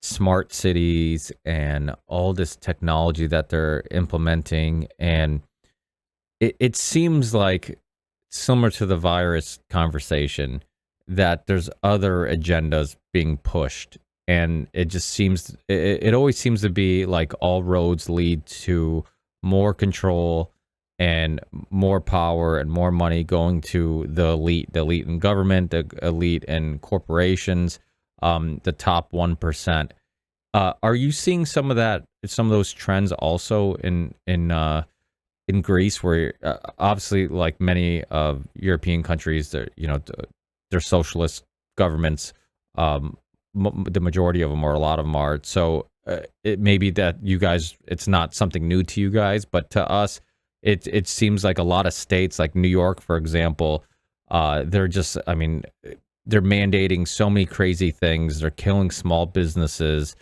Speaker 2: smart cities and all this technology that they're implementing. And it seems like, similar to the virus conversation, that there's other agendas being pushed. And it just seems, it always seems to be like all roads lead to more control and more power and more money going to the elite in government, the elite in corporations. the top 1%. Are you seeing some of those trends also in Greece, where obviously, like many European countries, they're socialist governments. The majority of them, or a lot of them, are. So it may be that you guys, it's not something new to you guys, but to us, it seems like a lot of states, like New York, for example, they're just, I mean, they're mandating so many crazy things. They're killing small businesses,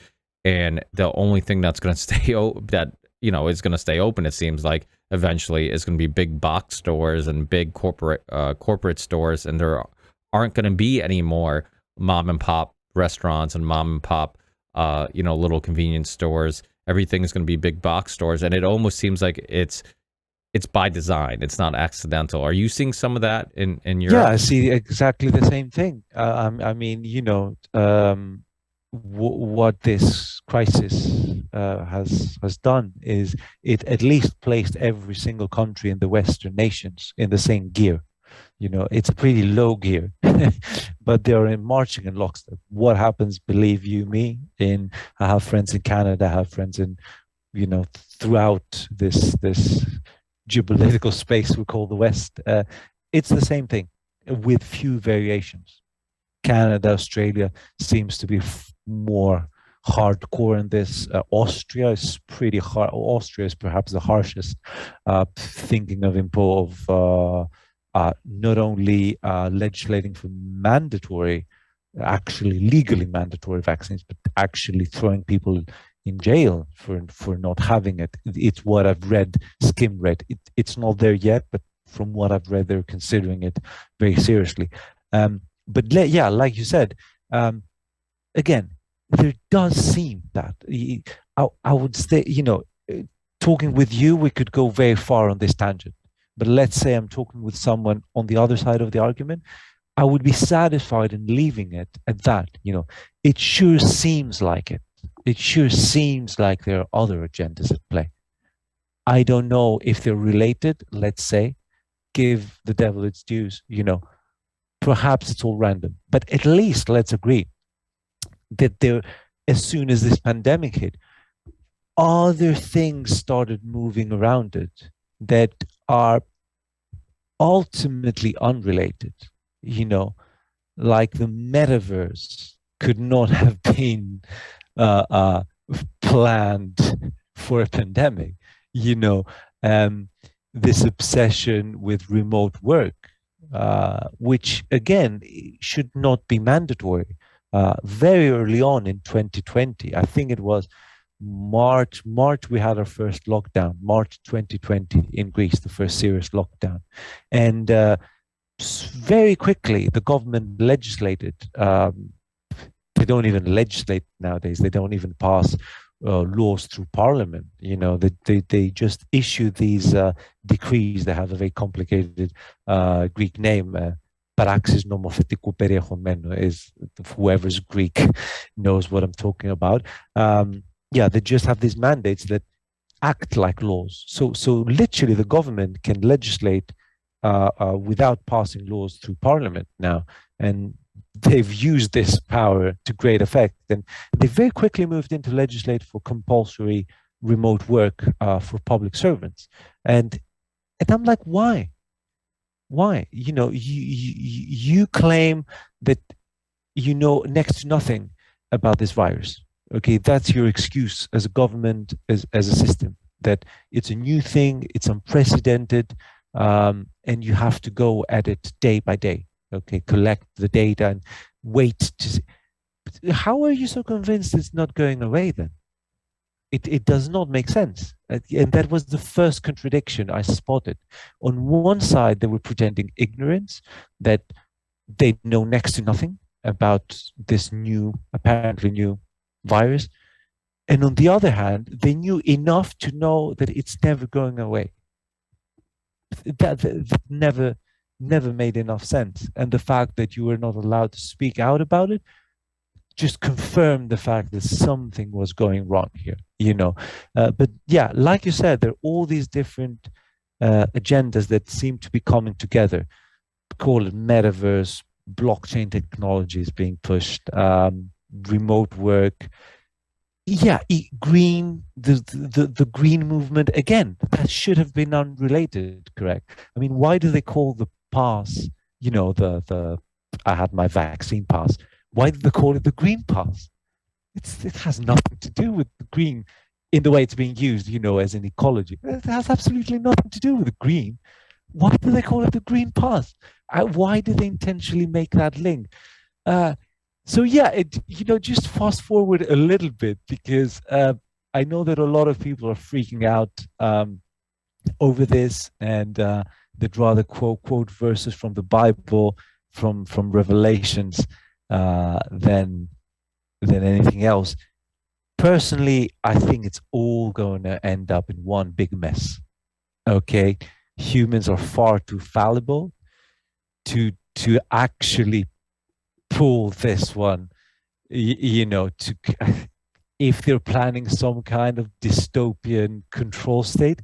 Speaker 2: and the only thing that's going to that is going to stay open, it seems like, eventually, is going to be big box stores and big corporate stores, and there aren't going to be any more mom and pop restaurants and mom and pop little convenience stores. Everything's going to be big box stores, and it almost seems like it's by design. It's not accidental. Are you seeing some of that in
Speaker 1: Yeah,
Speaker 2: Europe?
Speaker 1: I see exactly the same thing. I mean, what this crisis has done is it at least placed every single country in the Western nations in the same gear. It's a pretty low gear, but they're in marching in lockstep. What happens, believe you me, I have friends in Canada, I have friends in, throughout this geopolitical space we call the West. It's the same thing with few variations. Canada, Australia seems to be more hardcore in this. Austria is pretty hard. Austria is perhaps the harshest. Thinking of not only legislating for mandatory, actually legally mandatory vaccines, but actually throwing people in jail for not having it. It's what I've read, skim read. It's not there yet, but from what I've read, they're considering it very seriously. But yeah, like you said, um, again, there does seem that I would say, talking with you, we could go very far on this tangent. But let's say I'm talking with someone on the other side of the argument, I would be satisfied in leaving it at that. It sure seems like it. It sure seems like there are other agendas at play. I don't know if they're related, let's say, give the devil its dues, perhaps it's all random, but at least let's agree that there, as soon as this pandemic hit, other things started moving around it that are ultimately unrelated. You know, like the metaverse could not have been uh, uh, planned for a pandemic. You know, um, this obsession with remote work, which again should not be mandatory. Very early on in 2020, I think it was March we had our first lockdown, March 2020 in Greece, the first serious lockdown. And very quickly, the government legislated. They don't even legislate nowadays. They don't even pass laws through parliament. They just issue these decrees. They have a very complicated Greek name. Praxis νομοθετικού περιεχομένου is whoever's Greek knows what I'm talking about. Yeah, they just have these mandates that act like laws. So literally, the government can legislate without passing laws through parliament now, and they've used this power to great effect. And they very quickly moved into legislate for compulsory remote work for public servants. And I'm like, why? Why? You claim that you know next to nothing about this virus. Okay, that's your excuse as a government, as a system, that it's a new thing, it's unprecedented, and you have to go at it day by day. Okay, collect the data and wait to see. How are you so convinced it's not going away then? It does not make sense. And that was the first contradiction I spotted. On one side, they were pretending ignorance, that they know next to nothing about this new, apparently new virus. And on the other hand, they knew enough to know that it's never going away. That never made enough sense. And the fact that you were not allowed to speak out about it just confirmed the fact that something was going wrong here. But yeah, like you said, there are all these different agendas that seem to be coming together. Call it metaverse, blockchain technology is being pushed, remote work. Yeah, green, the green movement again, that should have been unrelated, correct? I mean, why do they call the pass, the I had my vaccine pass. Why do they call it the green pass? It has nothing to do with the green in the way it's being used, as in ecology. It has absolutely nothing to do with the green. Why do they call it the green pass? Why do they intentionally make that link? Uh, so yeah, just fast forward a little bit because I know that a lot of people are freaking out over this, and they'd rather quote verses from the Bible, from Revelations, than anything else. Personally, I think it's all going to end up in one big mess. Okay, humans are far too fallible to actually pull this one. To if they're planning some kind of dystopian control state,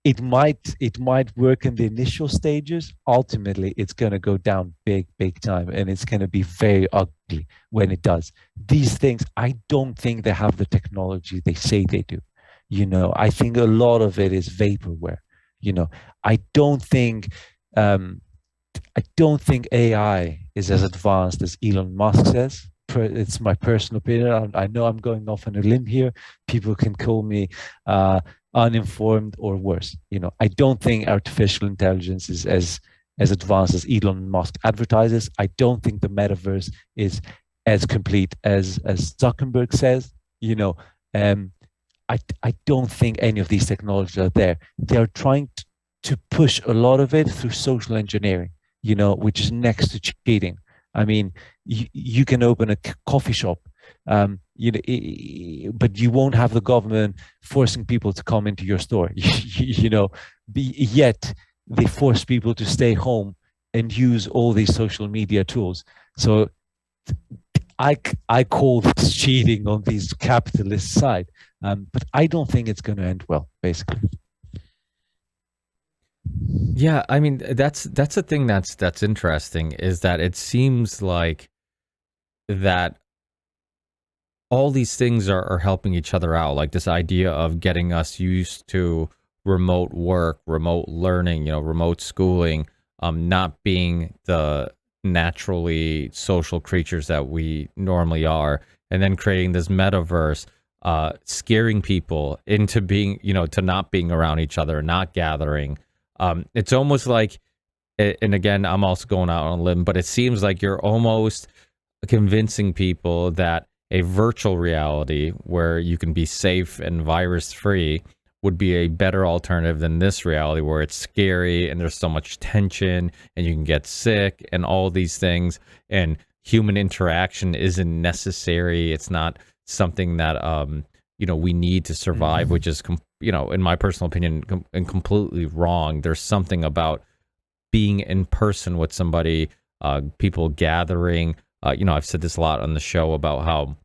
Speaker 1: it might work in the initial stages. Ultimately, it's going to go down big time, and it's going to be very ugly when it does. These things, I don't think they have the technology they say they do. I think a lot of it is vaporware. you know i don't think um I don't think AI is as advanced as Elon Musk says. It's my personal opinion. I know I'm going off on a limb here. People can call me uninformed or worse. I don't think artificial intelligence is as advanced as Elon Musk advertises. I don't think the metaverse is as complete as Zuckerberg says. Um, I don't think any of these technologies are there. They're trying to push a lot of it through social engineering, which is next to cheating. I mean, you can open a coffee shop, but you won't have the government forcing people to come into your store. Yet they force people to stay home and use all these social media tools. So I call this cheating on these capitalist side, but I don't think it's going to end well. Basically,
Speaker 2: Yeah, I mean that's the thing that's interesting is that it seems like that all these things are helping each other out. Like this idea of getting us used to remote work, remote learning, remote schooling, not being the naturally social creatures that we normally are, and then creating this metaverse, scaring people into being, to not being around each other, not gathering. It's almost like, and again, I'm also going out on a limb, but it seems like you're almost convincing people that a virtual reality where you can be safe and virus free would be a better alternative than this reality where it's scary and there's so much tension and you can get sick and all these things, and human interaction isn't necessary. It's not something that we need to survive, which is in my personal opinion and completely wrong. There's something about being in person with somebody, people gathering. I've said this a lot on the show about how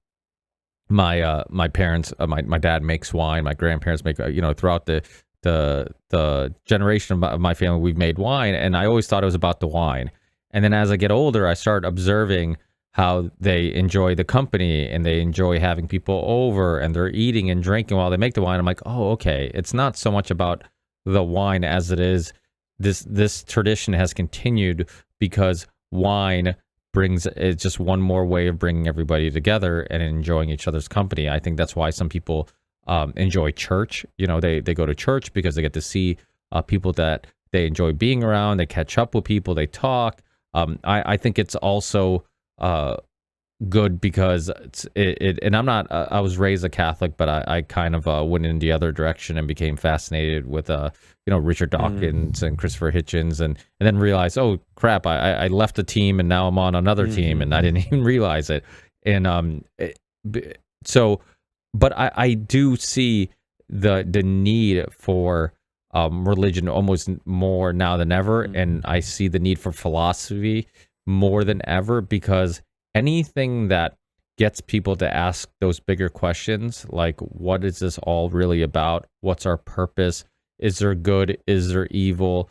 Speaker 2: my parents, my dad makes wine, my grandparents make, throughout the generation of my family, we've made wine, and I always thought it was about the wine. And then as I get older, I start observing how they enjoy the company and they enjoy having people over and they're eating and drinking while they make the wine. I'm like, oh, okay. It's not so much about the wine as it is this tradition has continued because wine brings, it's just one more way of bringing everybody together and enjoying each other's company. I think that's why some people enjoy church. They go to church because they get to see people that they enjoy being around. They catch up with people. They talk. I think it's also good because and I'm not, I was raised a Catholic, but I kind of went in the other direction and became fascinated with Richard Dawkins and Christopher Hitchens, and then realized, oh crap, I left a team and now I'm on another team and I didn't even realize it. And so, but I do see the need for religion almost more now than ever, and I see the need for philosophy more than ever, because anything that gets people to ask those bigger questions, like what is this all really about? What's our purpose? Is there good? Is there evil?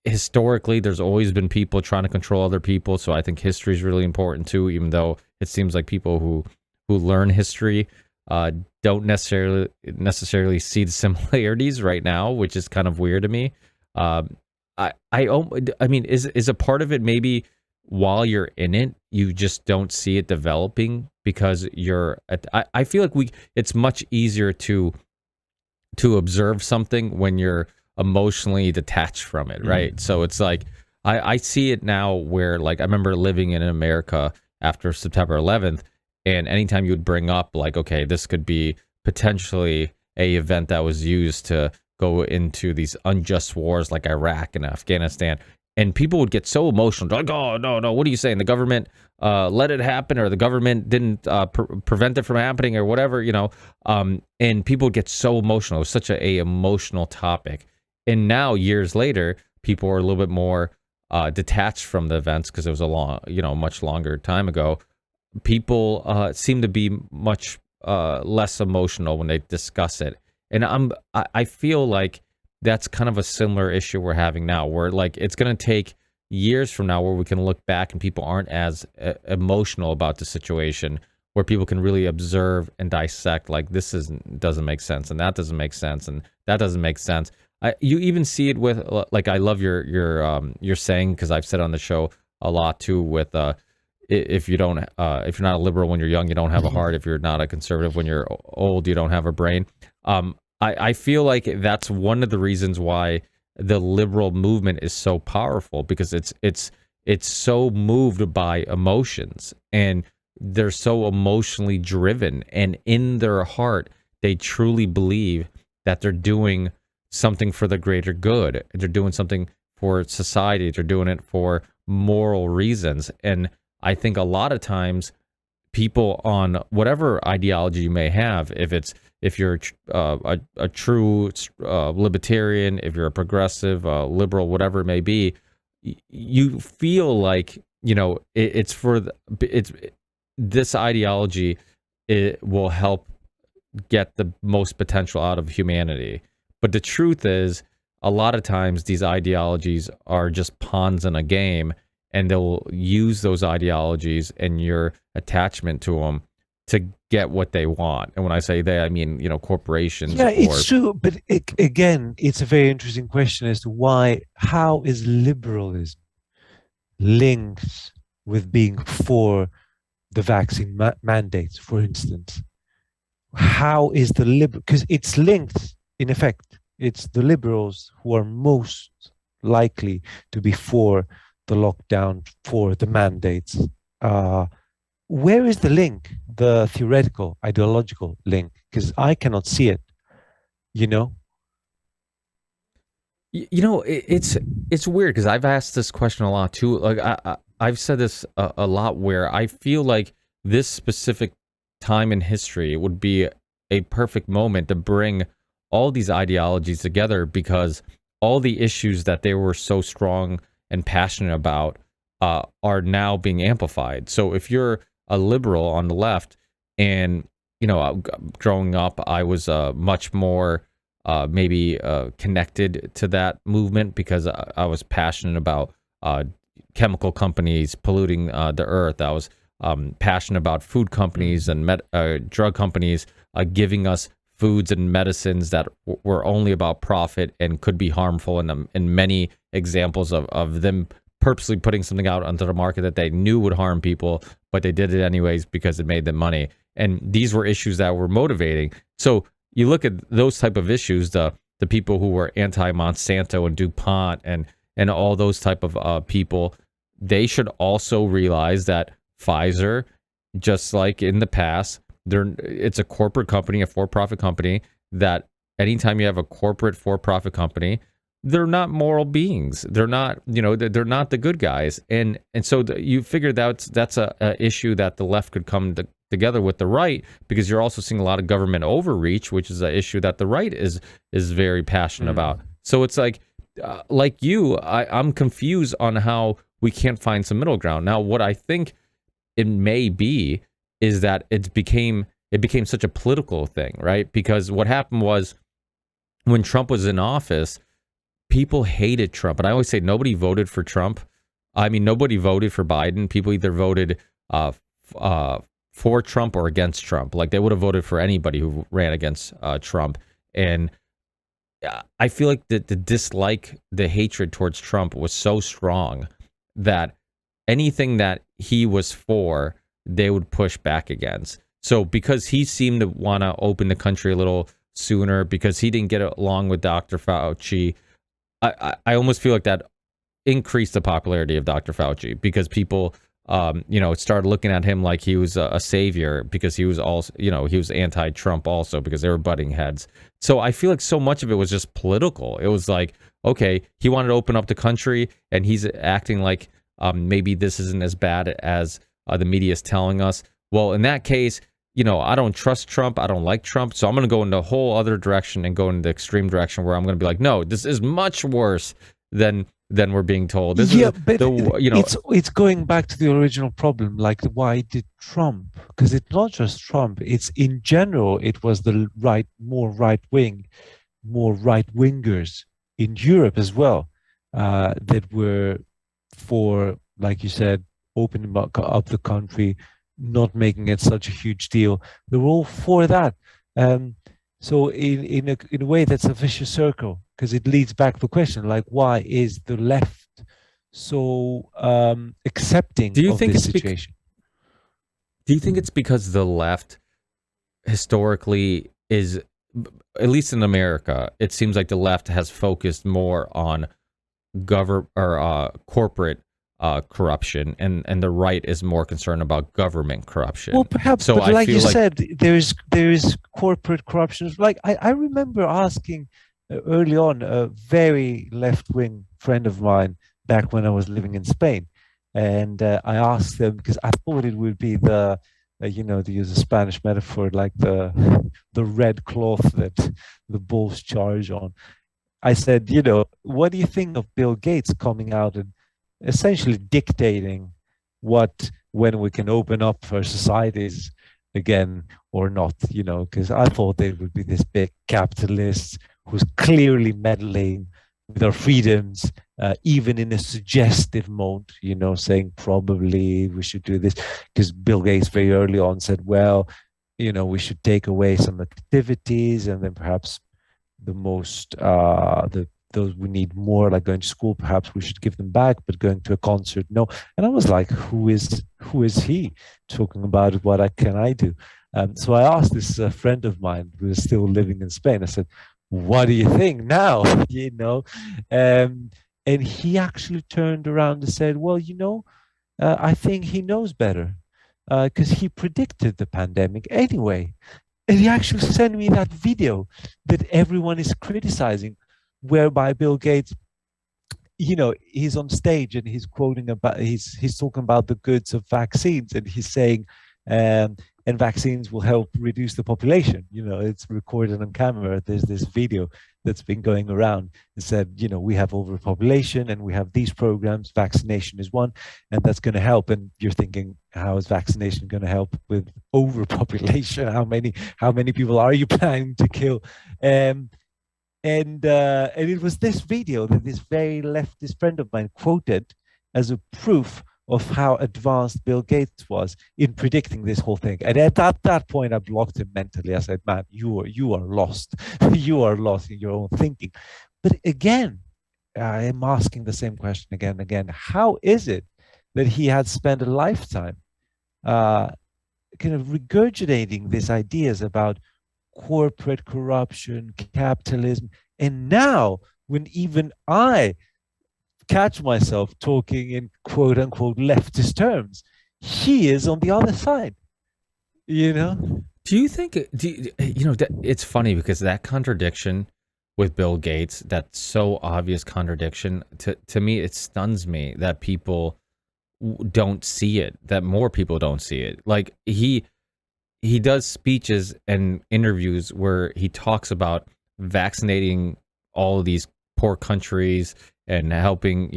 Speaker 2: historically, there's always been people trying to control other people. So I think history is really important too, even though it seems like people who learn history don't necessarily see the similarities right now, which is kind of weird to me. Um, I mean, is a part of it maybe while you're in it, you just don't see it developing because I feel like it's much easier to observe something when you're emotionally detached from it, right? So it's like I see it now where, like, I remember living in America after September 11th, and anytime you would bring up like, okay, this could be potentially a event that was used to go into these unjust wars like Iraq and Afghanistan, and people would get so emotional, like, oh no, what are you saying? The government let it happen, or the government didn't prevent it from happening, or whatever, and people would get so emotional. It was such a emotional topic. And now, years later, people are a little bit more detached from the events because it was much longer time ago. People seem to be much less emotional when they discuss it, and I feel like that's kind of a similar issue we're having now, where like it's going to take years from now where we can look back and people aren't as emotional about the situation, where people can really observe and dissect, like, doesn't make sense, and that doesn't make sense, and that doesn't make sense. You even see it with, like, I love your saying, because I've said on the show a lot too, with if you don't if you're not a liberal when you're young, you don't have a heart. If you're not a conservative when you're old, you don't have a brain. I feel like that's one of the reasons why the liberal movement is so powerful, because it's so moved by emotions, and they're so emotionally driven, and in their heart they truly believe that they're doing something for the greater good. They're doing something for society. They're doing it for moral reasons. And I think a lot of times people on whatever ideology you may have, if you're a true libertarian, if you're a progressive, liberal, whatever it may be, you feel like, this ideology, it will help get the most potential out of humanity. But the truth is, a lot of times these ideologies are just pawns in a game, and they'll use those ideologies and your attachment to them to get what they want. And when I say they, I mean, corporations.
Speaker 1: Yeah, it's true. But again, it's a very interesting question as to how is liberalism linked with being for the vaccine mandates, for instance? How is the liberal, because it's linked, in effect, it's the liberals who are most likely to be for the lockdown, for the mandates. Where is the link, the theoretical, ideological link? Because I cannot see it, you know?
Speaker 2: It's weird, because I've asked this question a lot too. Like, I've said this a lot, where I feel like this specific time in history would be a perfect moment to bring all these ideologies together, because all the issues that they were so strong and passionate about are now being amplified. So if you're a liberal on the left, and growing up, I was much more maybe connected to that movement, because I was passionate about chemical companies polluting the earth. I was passionate about food companies and drug companies giving us foods and medicines that were only about profit and could be harmful, and many examples of them purposely putting something out onto the market that they knew would harm people, but they did it anyways because it made them money. And these were issues that were motivating. So you look at those type of issues, the people who were anti-Monsanto and DuPont and all those type of people, they should also realize that Pfizer, just like in the past, it's a corporate company, a for-profit company, that anytime you have a corporate for-profit company, they're not moral beings. They're not, they're not the good guys. And so you figure that's a issue that the left could come together with the right, because you're also seeing a lot of government overreach, which is an issue that the right is very passionate about. So it's like I'm confused on how we can't find some middle ground. Now, what I think it may be is that it became such a political thing, right? Because what happened was, when Trump was in office, people hated Trump. And I always say nobody voted for Trump. I mean, nobody voted for Biden. People either voted for Trump or against Trump. Like they would have voted for anybody who ran against Trump. And I feel like the dislike, the hatred towards Trump was so strong that anything that he was for, they would push back against. So because he seemed to want to open the country a little sooner, because he didn't get along with Dr. Fauci, I almost feel like that increased the popularity of Dr. Fauci, because people, started looking at him like he was a savior, because he was also, he was anti-Trump also, because they were butting heads. So I feel like so much of it was just political. It was like, okay, he wanted to open up the country, and he's acting like maybe this isn't as bad as the media is telling us. Well, in that case, I don't trust Trump. I don't like Trump. So I'm going to go in the whole other direction and go in the extreme direction where I'm going to be like, no, this is much worse than we're being told. This is
Speaker 1: but it's going back to the original problem. Like, why did Trump? Because it's not just Trump. It's in general. It was the more right wing, more right wingers in Europe as well, that were for, like you said, opening up the country, not making it such a huge deal. They were all for that. So in a way, that's a vicious circle, because it leads back to the question, like, why is the left so accepting
Speaker 2: Do you
Speaker 1: of
Speaker 2: think
Speaker 1: this
Speaker 2: it's
Speaker 1: situation?
Speaker 2: Do you think it's because the left historically is, at least in America, it seems like the left has focused more on corporate corruption, and the right is more concerned about government corruption?
Speaker 1: Well, perhaps,
Speaker 2: So
Speaker 1: but
Speaker 2: I
Speaker 1: like you
Speaker 2: feel like,
Speaker 1: said, there is corporate corruption. Like I remember asking early on a very left wing friend of mine back when I was living in Spain, and I asked them, because I thought it would be the to use a Spanish metaphor, like the red cloth that the bulls charge on. I said, what do you think of Bill Gates coming out and essentially dictating when we can open up our societies again or not, because I thought they would be this big capitalist who's clearly meddling with our freedoms, even in a suggestive mode, saying probably we should do this, because Bill Gates very early on said, well, we should take away some activities, and then perhaps the most those we need more, like going to school, perhaps we should give them back, but going to a concert, no. And I was like, who is he talking about it? What can I do? So I asked this friend of mine who is still living in Spain. I said, what do you think now? And he actually turned around and said, well, I think he knows better, because he predicted the pandemic anyway. And he actually sent me that video that everyone is criticizing, whereby Bill Gates, he's on stage and he's quoting about, he's talking about the goods of vaccines, and he's saying, and vaccines will help reduce the population. It's recorded on camera. There's this video that's been going around and said, we have overpopulation and we have these programs. Vaccination is one, and that's going to help. And you're thinking, how is vaccination going to help with overpopulation? How many people are you planning to kill? And it was this video that this very leftist friend of mine quoted as a proof of how advanced Bill Gates was in predicting this whole thing. And at that point, I blocked him mentally. I said, man, you are lost. You are lost in your own thinking. But again, I am asking the same question again and again. How is it that he had spent a lifetime kind of regurgitating these ideas about corporate corruption, capitalism, and now when even I catch myself talking in quote unquote leftist terms, he is on the other side,
Speaker 2: do you think, it's funny because that contradiction with Bill Gates, that so obvious contradiction, to me, it stuns me that people don't see it, that more people don't see it. Like he does speeches and interviews where he talks about vaccinating all of these poor countries and helping,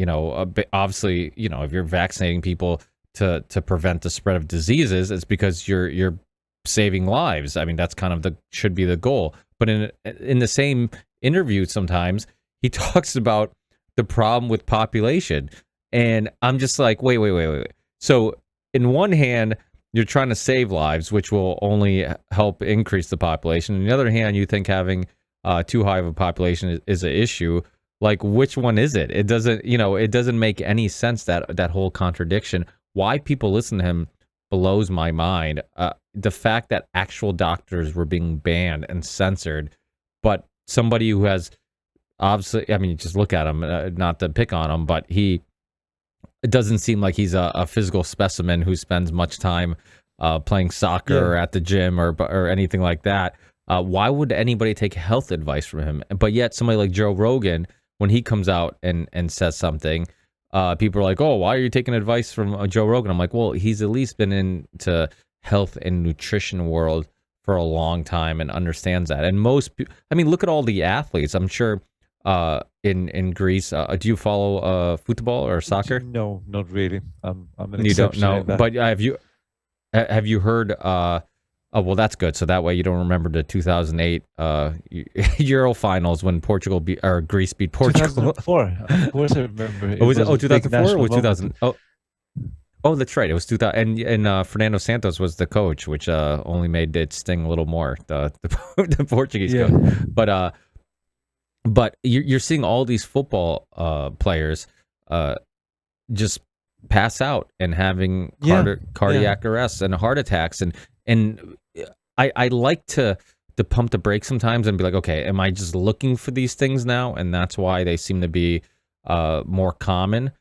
Speaker 2: obviously, if you're vaccinating people to prevent the spread of diseases, it's because you're saving lives. I mean, that's kind of should be the goal. But in the same interview, sometimes he talks about the problem with population. And I'm just like, wait. So, in one hand, you're trying to save lives, which will only help increase the population. On the other hand, you think having too high of a population is an issue. Like, which one is it? It doesn't, it doesn't make any sense, that whole contradiction. Why people listen to him blows my mind. The fact that actual doctors were being banned and censored, but somebody who has obviously, I mean, just look at him, not to pick on him, but it doesn't seem like he's a physical specimen who spends much time playing soccer or at the gym or anything like that. Why would anybody take health advice from him? But yet somebody like Joe Rogan, when he comes out and says something, people are like, oh, why are you taking advice from Joe Rogan? I'm like, well, he's at least been into health and nutrition world for a long time and understands that. And I mean, look at all the athletes. I'm sure in Greece, do you follow football or soccer?
Speaker 1: No, not really. I'm an
Speaker 2: You don't
Speaker 1: exception
Speaker 2: know,
Speaker 1: in that.
Speaker 2: but have you heard? Oh, well, that's good. So that way you don't remember the 2008 Euro finals when Greece beat Portugal.
Speaker 1: 2004. Of course, I remember. It
Speaker 2: Oh, was it? Oh,
Speaker 1: a big
Speaker 2: 2004 or
Speaker 1: national
Speaker 2: was
Speaker 1: moment.
Speaker 2: 2000? Oh, that's right. It was 2000, and Fernando Santos was the coach, which only made it sting a little more. The Portuguese
Speaker 1: Yeah.
Speaker 2: coach, but you're seeing all these football players just pass out and having cardiac arrests and heart attacks, and I like to pump the brakes sometimes and be like, okay, am I just looking for these things now, and that's why they seem to be more common?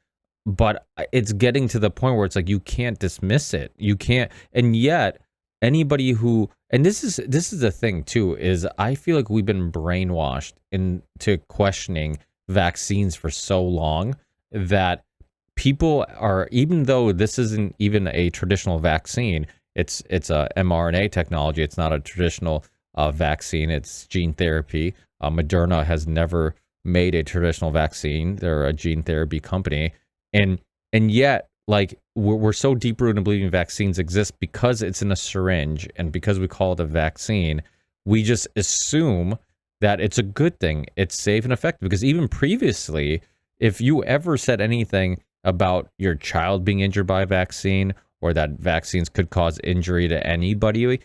Speaker 2: But it's getting to the point where it's like you can't dismiss it. You can't, and yet anybody who, and this is the thing too, is I feel like we've been brainwashed into questioning vaccines for so long that people are, even though this isn't even a traditional vaccine, it's a mRNA technology. It's not a traditional vaccine. It's gene therapy. Moderna has never made a traditional vaccine. They're a gene therapy company, and yet, like, we're so deep rooted in believing vaccines exist because it's in a syringe and because we call it a vaccine. We just assume that it's a good thing. It's safe and effective, because even previously, if you ever said anything about your child being injured by a vaccine or that vaccines could cause injury to anybody,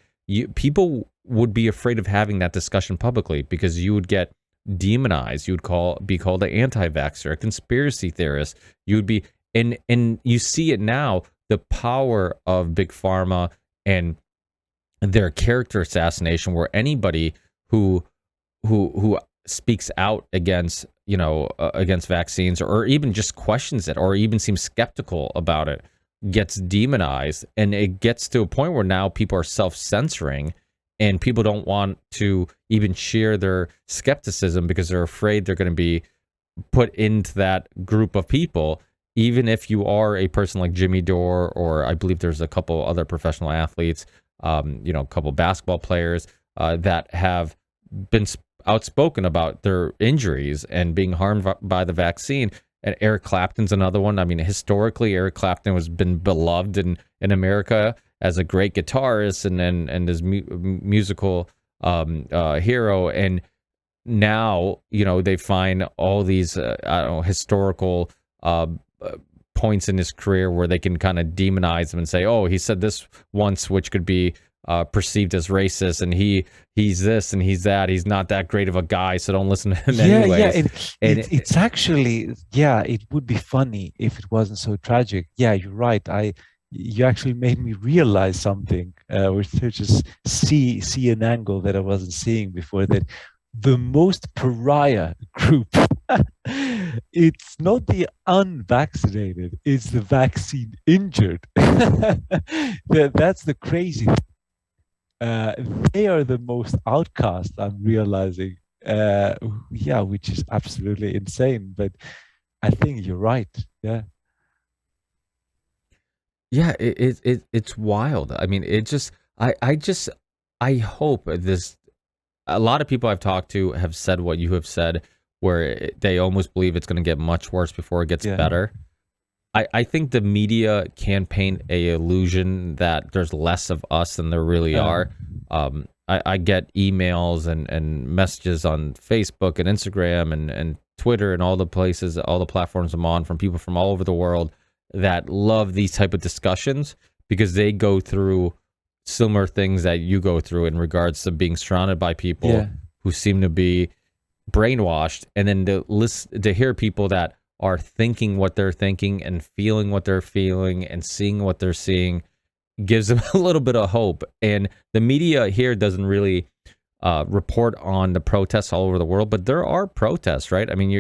Speaker 2: people would be afraid of having that discussion publicly, because you would get demonized. You would be called an anti-vaxxer, a conspiracy theorist. You would be, and you see it now, the power of big pharma and their character assassination, where anybody who speaks out against against vaccines, or even just questions it, or even seems skeptical about it, gets demonized. And it gets to a point where now people are self-censoring, and people don't want to even share their skepticism because they're afraid they're going to be put into that group of people. Even if you are a person like Jimmy Dore, or I believe there's a couple other professional athletes, a couple basketball players that have been outspoken about their injuries and being harmed by the vaccine. And Eric Clapton's another one. I mean, historically, Eric Clapton has been beloved in America as a great guitarist and his musical hero. And now, they find all these historical points in his career where they can kind of demonize him and say, oh, he said this once, which could be perceived as racist, and he's this and he's that. He's not that great of a guy, so don't listen to him anyways.
Speaker 1: It's actually, it would be funny if it wasn't so tragic. Yeah, you're right. You actually made me realize something, which just see an angle that I wasn't seeing before, that the most pariah group, it's not the unvaccinated, it's the vaccine injured. That's the crazy thing. They are the most outcast, I'm realizing. Which is absolutely insane. But I think you're right. Yeah.
Speaker 2: Yeah, it's wild. I mean, I hope this. A lot of people I've talked to have said what you have said, where they almost believe it's going to get much worse before it gets better. I think the media can paint a illusion that there's less of us than there really are. I get emails and messages on Facebook and Instagram and Twitter and all the places, all the platforms I'm on, from people from all over the world that love these type of discussions because they go through similar things that you go through in regards to being surrounded by people
Speaker 1: Yeah.
Speaker 2: who seem to be brainwashed, and then to hear people that are thinking what they're thinking and feeling what they're feeling and seeing what they're seeing gives them a little bit of hope. And the media here doesn't really report on the protests all over the world, but there are protests, right? I mean,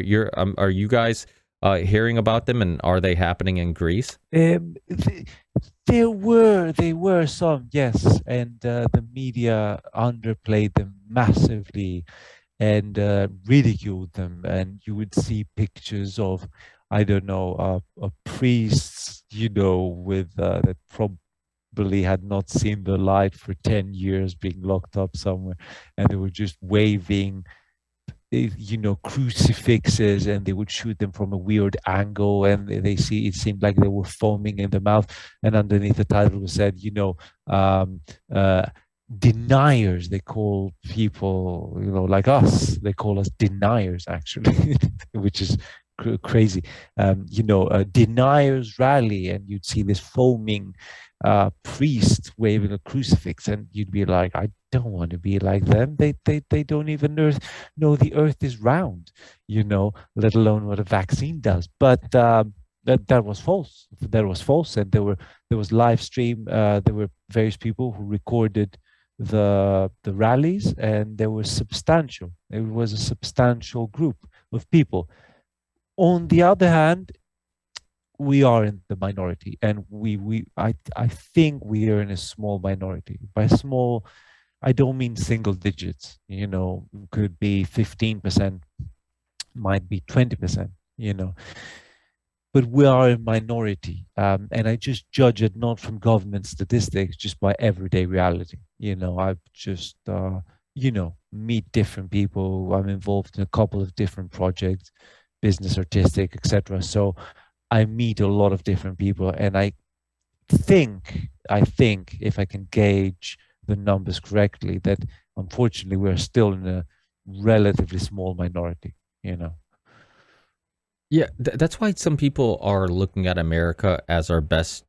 Speaker 2: are you guys hearing about them, and are they happening in Greece?
Speaker 1: There were some, yes, and the media underplayed them massively and ridiculed them. And you would see pictures of, I don't know, priests, with that probably had not seen the light for 10 years, being locked up somewhere, and they were just waving crucifixes, and they would shoot them from a weird angle, and they see it seemed like they were foaming in the mouth, and underneath the title was said, um, uh, deniers. They call people, like us, they call us deniers, actually, which is crazy. Deniers rally, and you'd see this foaming priest waving a crucifix, and you'd be like, I don't want to be like them. They don't even know the earth is round, let alone what a vaccine does. But that was false. That was false. And there was live stream. There were various people who recorded the rallies, and there was substantial. It was a substantial group of people. On the other hand, we are in the minority, and I think we are in a small minority. By small, I don't mean single digits, could be 15%, might be 20%, but we are a minority. And I just judge it not from government statistics, just by everyday reality. I just, meet different people. I'm involved in a couple of different projects, business, artistic, etc. So I meet a lot of different people, and I think if I can gauge the numbers correctly, that unfortunately we're still in a relatively small minority, you know.
Speaker 2: Yeah, that's why some people are looking at America as our best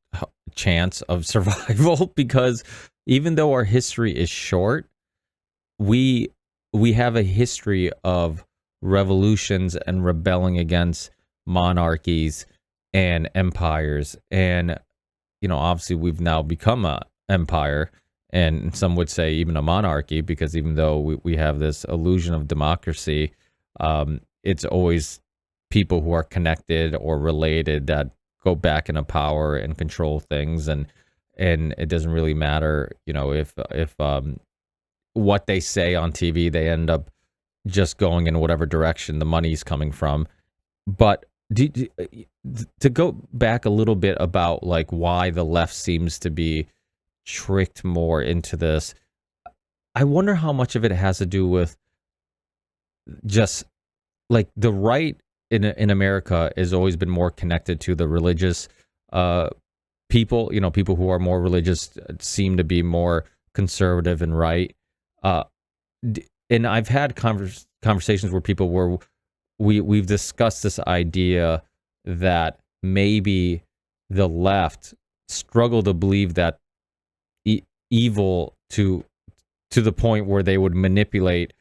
Speaker 2: chance of survival because even though our history is short, we we have a history of revolutions and rebelling against monarchies and empires. And obviously we've now become a empire, and some would say even a monarchy, because even though we have this illusion of democracy, it's always people who are connected or related that go back into power and control things. And it doesn't really matter, if what they say on TV, they end up just going in whatever direction the money's coming from. But to go back a little bit about like why the left seems to be tricked more into this, I wonder how much of it has to do with just like the right in America has always been more connected to the religious uh, people. People who are more religious seem to be more conservative and right. Uh, and I've had conversations where people were we've discussed this idea that maybe the left struggle to believe that evil to the point where they would manipulate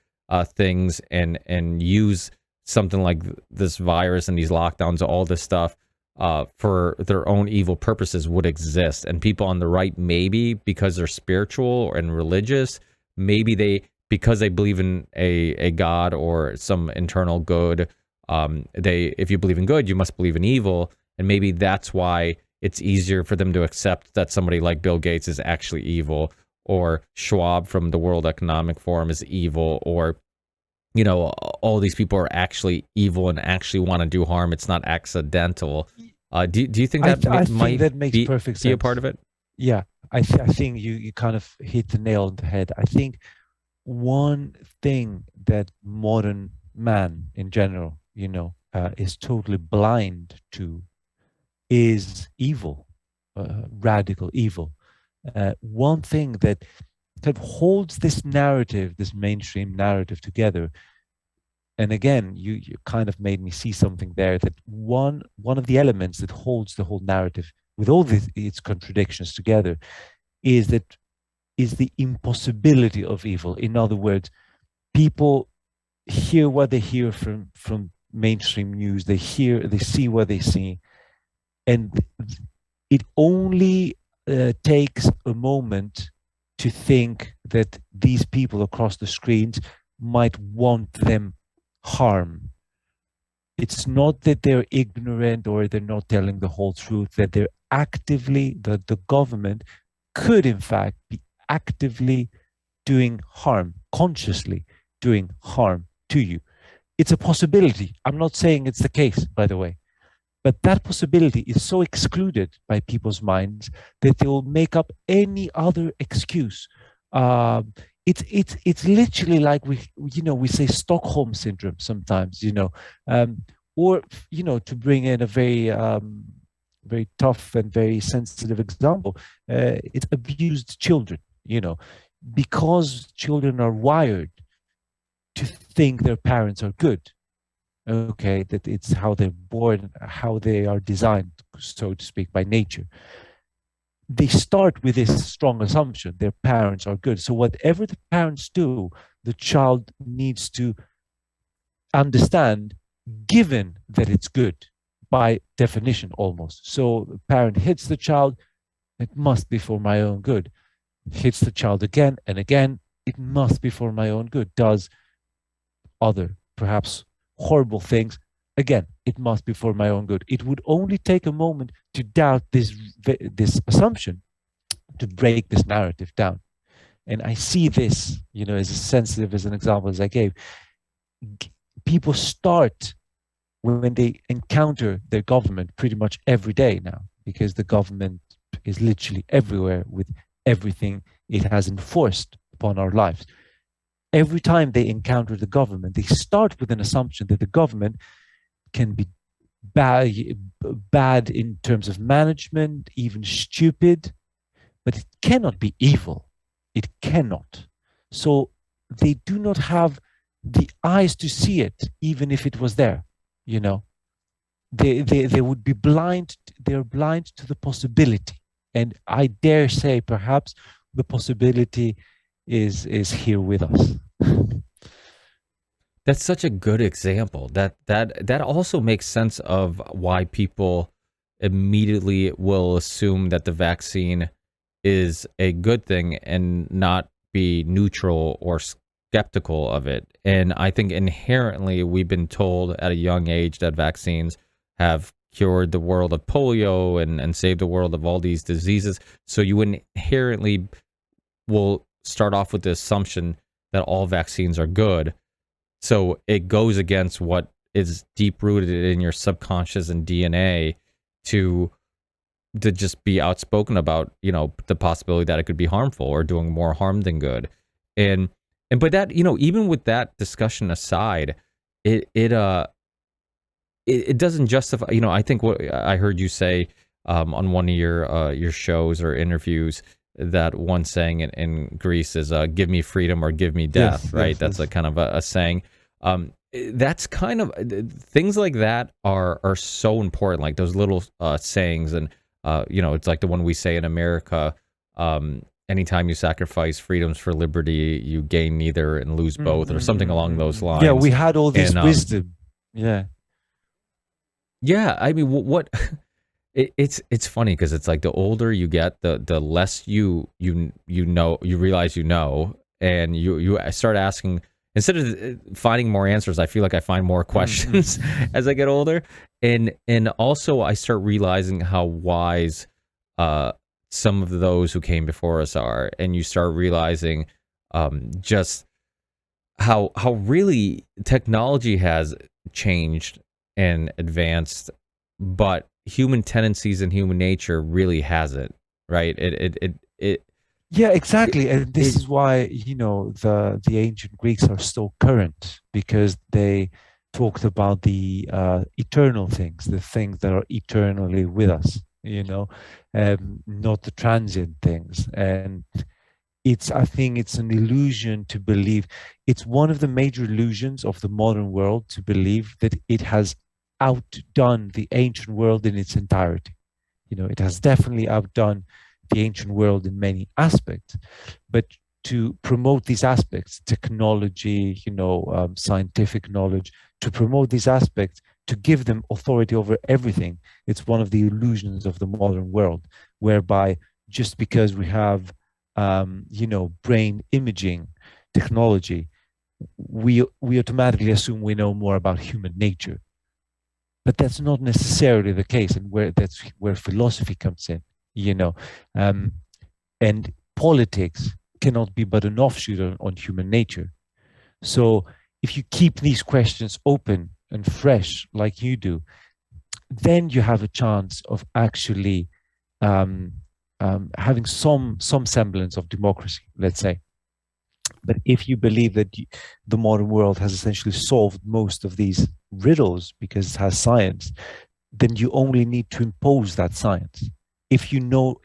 Speaker 2: things and use something like this virus and these lockdowns, all this stuff for their own evil purposes would exist. And people on the right, maybe because they're spiritual and religious, maybe because they believe in a God or some internal good, if you believe in good, you must believe in evil. And maybe that's why it's easier for them to accept that somebody like Bill Gates is actually evil, or Schwab from the World Economic Forum is evil, or all these people are actually evil and actually want to do harm. It's not accidental. Do you think that
Speaker 1: I think
Speaker 2: might
Speaker 1: that makes perfect
Speaker 2: be a part
Speaker 1: sense.
Speaker 2: of it?
Speaker 1: Yeah, I think you kind of hit the nail on the head. I think one thing that modern man in general, is totally blind to is evil, radical evil. One thing that kind of holds this narrative, this mainstream narrative together, And again, you kind of made me see something there, that one of the elements that holds the whole narrative with all its contradictions together is that is the impossibility of evil. In other words, people hear what they hear from mainstream news. They see what they see, and it only takes a moment to think that these people across the screens might want them harm. It's not that they're ignorant or they're not telling the whole truth, that they're actively, that the government could, in fact, be actively doing harm, consciously doing harm to you. It's a possibility. I'm not saying it's the case, by the way, but that possibility is so excluded by people's minds that they will make up any other excuse. Um, it's literally like we say Stockholm syndrome sometimes, or to bring in a very tough and very sensitive example, it's abused children, because children are wired to think their parents are good. Okay, that it's how they're born, how they are designed, so to speak, by nature. They start with this strong assumption their parents are good. So whatever the parents do, the child needs to understand, given that it's good by definition almost. So the parent hits the child, it must be for my own good. Hits the child again and again, it must be for my own good. Does other, perhaps horrible things, again, it must be for my own good. It would only take a moment to doubt this assumption, to break this narrative down. And I see this, as sensitive as an example as I gave. People start when they encounter their government pretty much every day now, because the government is literally everywhere with everything it has enforced upon our lives. Every time they encounter the government, they start with an assumption that the government can be bad, bad in terms of management, even stupid, but it cannot be evil. It cannot. So they do not have the eyes to see it, even if it was there. You know, they would be blind. They're blind to the possibility, and I dare say, perhaps the possibility is here with us.
Speaker 2: That's such a good example. That also makes sense of why people immediately will assume that the vaccine is a good thing and not be neutral or skeptical of it. And I think inherently we've been told at a young age that vaccines have cured the world of polio and saved the world of all these diseases. So you inherently will start off with the assumption that all vaccines are good. So it goes against what is deep rooted in your subconscious and DNA to just be outspoken about, the possibility that it could be harmful or doing more harm than good. And but that, even with that discussion aside, it doesn't justify, I think what I heard you say on one of your shows or interviews, that one saying in Greece is give me freedom or give me death,
Speaker 1: Yes,
Speaker 2: right?
Speaker 1: yes,
Speaker 2: That's
Speaker 1: yes.
Speaker 2: a kind of a saying. That's kind of things like that are so important, like those little sayings. And it's like the one we say in America, anytime you sacrifice freedoms for liberty, you gain neither and lose both, or something along those
Speaker 1: Yeah,
Speaker 2: lines.
Speaker 1: we had all this
Speaker 2: And
Speaker 1: wisdom. Yeah.
Speaker 2: yeah, I mean, what it's funny because it's like the older you get, the less you realize, and you start asking, instead of finding more answers. I feel like I find more questions as I get older, and also I start realizing how wise some of those who came before us are, and you start realizing just how really technology has changed and advanced, but human tendencies and human nature really hasn't, right?
Speaker 1: Yeah, exactly. And this
Speaker 2: It
Speaker 1: is why, the ancient Greeks are still current, because they talked about the eternal things, the things that are eternally with us, not the transient things. And I think it's an illusion to believe. It's one of the major illusions of the modern world to believe that it has outdone the ancient world in its entirety. It has definitely outdone the ancient world in many aspects, but to promote these aspects, technology, scientific knowledge, to promote these aspects, to give them authority over everything, it's one of the illusions of the modern world, whereby just because we have, brain imaging technology, we automatically assume we know more about human nature, but that's not necessarily the case, and that's where philosophy comes in, you know um, and politics cannot be but an offshoot on human nature. So if you keep these questions open and fresh like you do, then you have a chance of actually um, having some semblance of democracy, let's say. But if you believe that the modern world has essentially solved most of these riddles because it has science, then you only need to impose that science. If you know,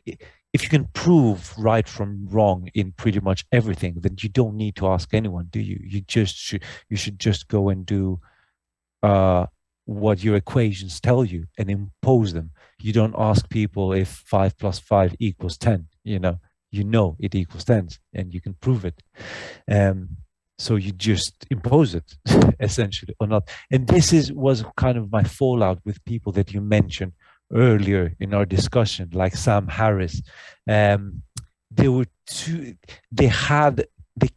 Speaker 1: if you can prove right from wrong in pretty much everything, then you don't need to ask anyone, do you? You should just go and do uh, what your equations tell you and impose them. You don't ask people if 5 + 5 = 10. You know it equals 10, and you can prove it. Um, so you just impose it, essentially, or not. And was kind of my fallout with people that you mentioned earlier in our discussion, like Sam Harris. Um, they were too. They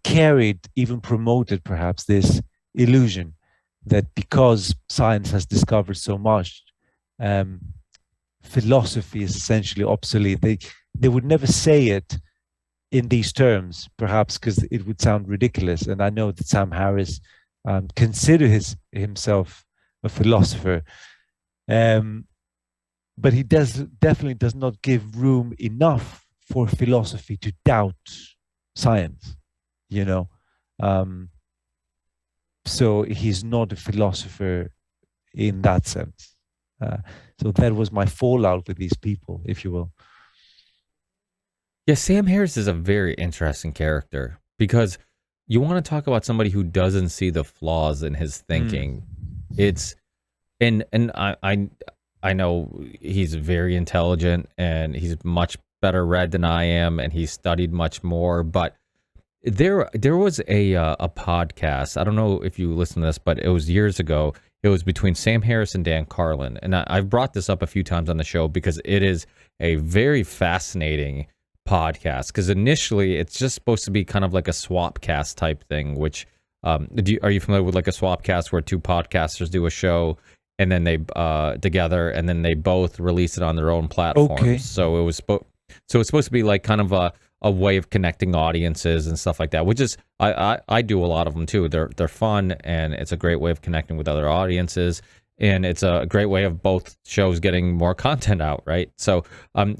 Speaker 1: carried, even promoted, perhaps, this illusion that because science has discovered so much, um, philosophy is essentially obsolete. They would never say it in these terms, perhaps because it would sound ridiculous. And I know that Sam Harris consider himself a philosopher, um, but he definitely does not give room enough for philosophy to doubt science. You know, um, so he's not a philosopher in that sense. Uh, so that was my fallout with these people, if you will.
Speaker 2: Yeah, Sam Harris is a very interesting character because you want to talk about somebody who doesn't see the flaws in his thinking. It's and I know he's very intelligent and he's much better read than I am, and he's studied much more. But there was a podcast. I don't know if you listen to this, but it was years ago. It was between Sam Harris and Dan Carlin, and I've brought this up a few times on the show because it is a very fascinating podcast. Because initially, it's just supposed to be kind of like a swap cast type thing. Which are you familiar with like a swap cast where two podcasters do a show and then they together and then they both release it on their own platforms?
Speaker 1: Okay.
Speaker 2: So it's supposed to be like kind of a way of connecting audiences and stuff like that, which is I do a lot of them too. They're fun, and it's a great way of connecting with other audiences, and it's a great way of both shows getting more content out, right? So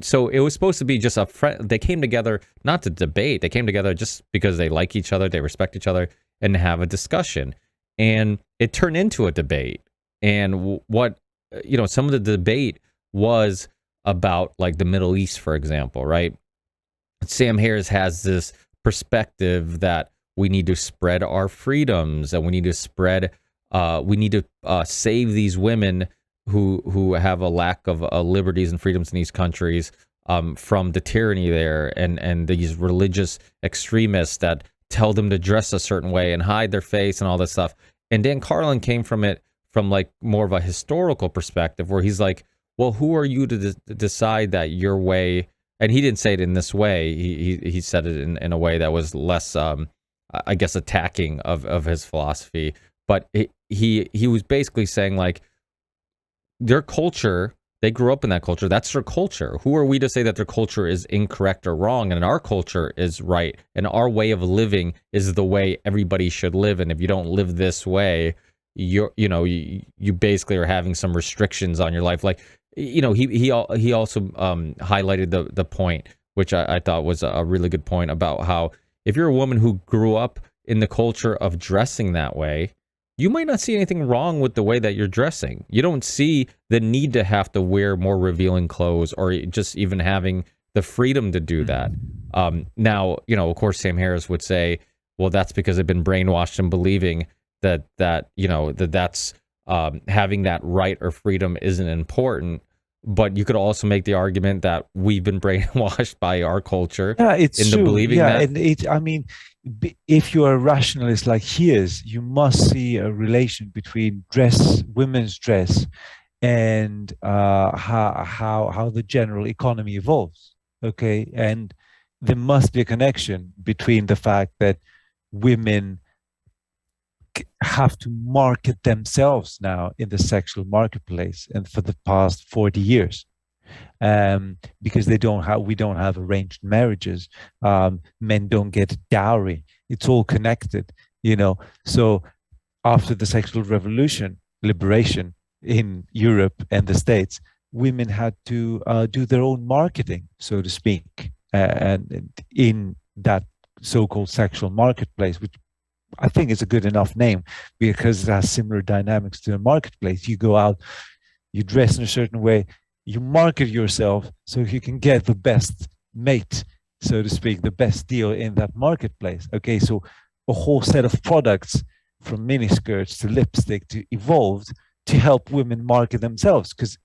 Speaker 2: so it was supposed to be just they came together not to debate, they came together just because they like each other, they respect each other, and have a discussion. And it turned into a debate. And what some of the debate was about, like the Middle East, for example, right? Sam Harris has this perspective that we need to spread our freedoms, and we need to save these women who have a lack of liberties and freedoms in these countries from the tyranny there, and these religious extremists that tell them to dress a certain way and hide their face and all this stuff. And Dan Carlin came from it from like more of a historical perspective, where he's like, well, who are you to decide that your way? And he didn't say it in this way. He said it in a way that was less, I guess, attacking of his philosophy. But he was basically saying, like, their culture, they grew up in that culture. That's their culture. Who are we to say that their culture is incorrect or wrong? And our culture is right. And our way of living is the way everybody should live. And if you don't live this way, you basically are having some restrictions on your life. Like, he also highlighted the point, which I thought was a really good point, about how if you're a woman who grew up in the culture of dressing that way, you might not see anything wrong with the way that you're dressing. You don't see the need to have to wear more revealing clothes, or just even having the freedom to do that. Now, of course, Sam Harris would say, well, that's because they've been brainwashed in believing that's having that right or freedom isn't important. But you could also make the argument that we've been brainwashed by our culture
Speaker 1: Yeah, it's
Speaker 2: into
Speaker 1: true.
Speaker 2: believing
Speaker 1: Yeah,
Speaker 2: that.
Speaker 1: and I mean, if you're a rationalist like he is, you must see a relation between women's dress, and how the general economy evolves. Okay, and there must be a connection between the fact that women have to market themselves now in the sexual marketplace, and for the past 40 years, because we don't have arranged marriages. Men don't get dowry. It's all connected, you know. So after the sexual revolution, liberation in Europe and the States, women had to do their own marketing, so to speak, and in that so-called sexual marketplace, which I think is a good enough name because it has similar dynamics to a marketplace. You go out, you dress in a certain way, you market yourself so you can get the best mate, so to speak, the best deal in that marketplace. Okay, so a whole set of products from miniskirts to lipstick to evolved to help women market themselves because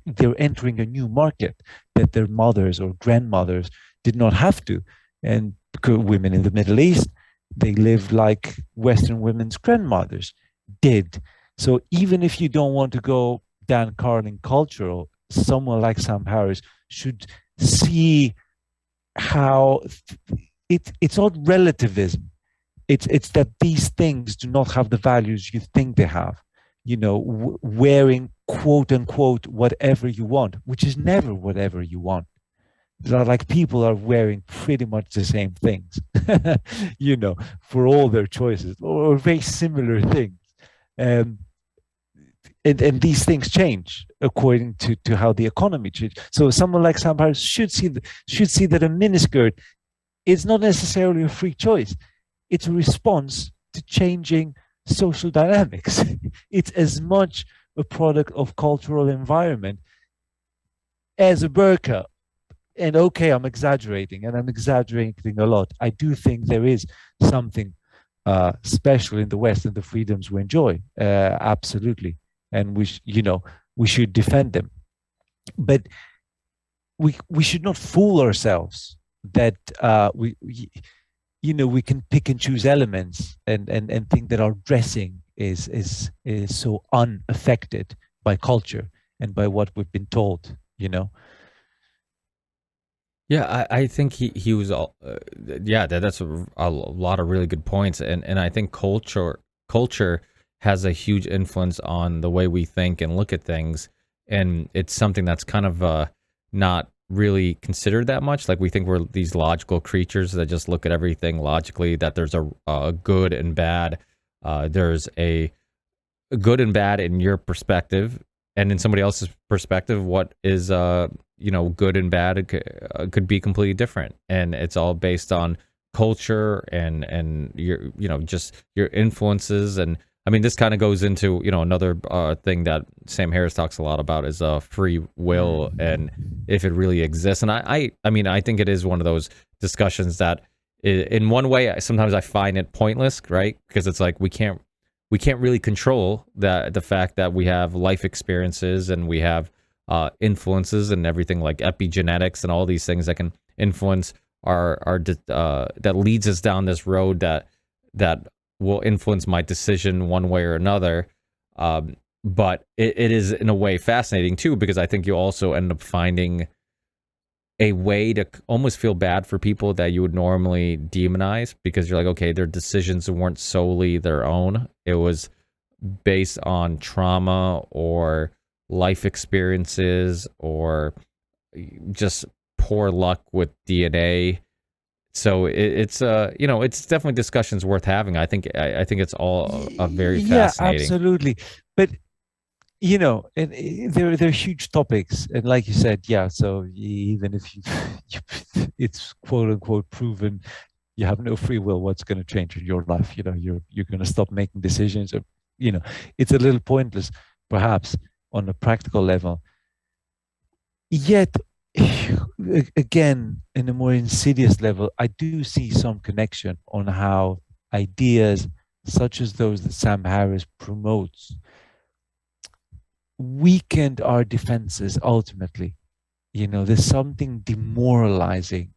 Speaker 1: they're entering a new market that their mothers or grandmothers did not have to. And women in the Middle East, they live like Western women's grandmothers did. So even if you don't want to go Dan Carlin cultural, someone like Sam Harris should see how it's not relativism. It's that these things do not have the values you think they have. Wearing quote unquote whatever you want, which is never whatever you want. Like people are wearing pretty much the same things, you know, for all their choices or very similar things. Um, and these things change according to how the economy changes. So someone like Sam Harris should see that a miniskirt is not necessarily a free choice. It's a response to changing social dynamics. It's as much a product of cultural environment as a burqa. And okay, I'm exaggerating, and I'm exaggerating a lot. I do think there is something special in the West and the freedoms we enjoy, absolutely, and we should defend them. But we should not fool ourselves that we can pick and choose elements and think that our dressing is so unaffected by culture and by what we've been told.
Speaker 2: Yeah, I think he was all. Yeah, that's a lot of really good points, and I think culture has a huge influence on the way we think and look at things, and it's something that's kind of not really considered that much. Like we think we're these logical creatures that just look at everything logically. That there's a good and bad. There's a good and bad in your perspective, and in somebody else's perspective, what is good and bad could be completely different, and it's all based on culture and your just your influences. And I mean, this kind of goes into another thing that Sam Harris talks a lot about is free will and if it really exists. And I mean, I think it is one of those discussions that in one way sometimes I find it pointless, right? Because it's like we can't really control the fact that we have life experiences and we have influences and everything like epigenetics and all these things that can influence our that leads us down this road that will influence my decision one way or another. But it is in a way fascinating too, because I think you also end up finding a way to almost feel bad for people that you would normally demonize, because you're like, okay, their decisions weren't solely their own. It was based on trauma or life experiences or just poor luck with DNA. So it's definitely discussions worth having. I think it's all a very
Speaker 1: Yeah,
Speaker 2: fascinating.
Speaker 1: absolutely. But and they're huge topics, and like you said, yeah. So even if it's quote unquote proven you have no free will, what's going to change in your life? You're going to stop making decisions, or you know, it's a little pointless, perhaps on a practical level. Yet again, in a more insidious level, I do see some connection on how ideas such as those that Sam Harris promotes weakened our defenses ultimately. There's something demoralizing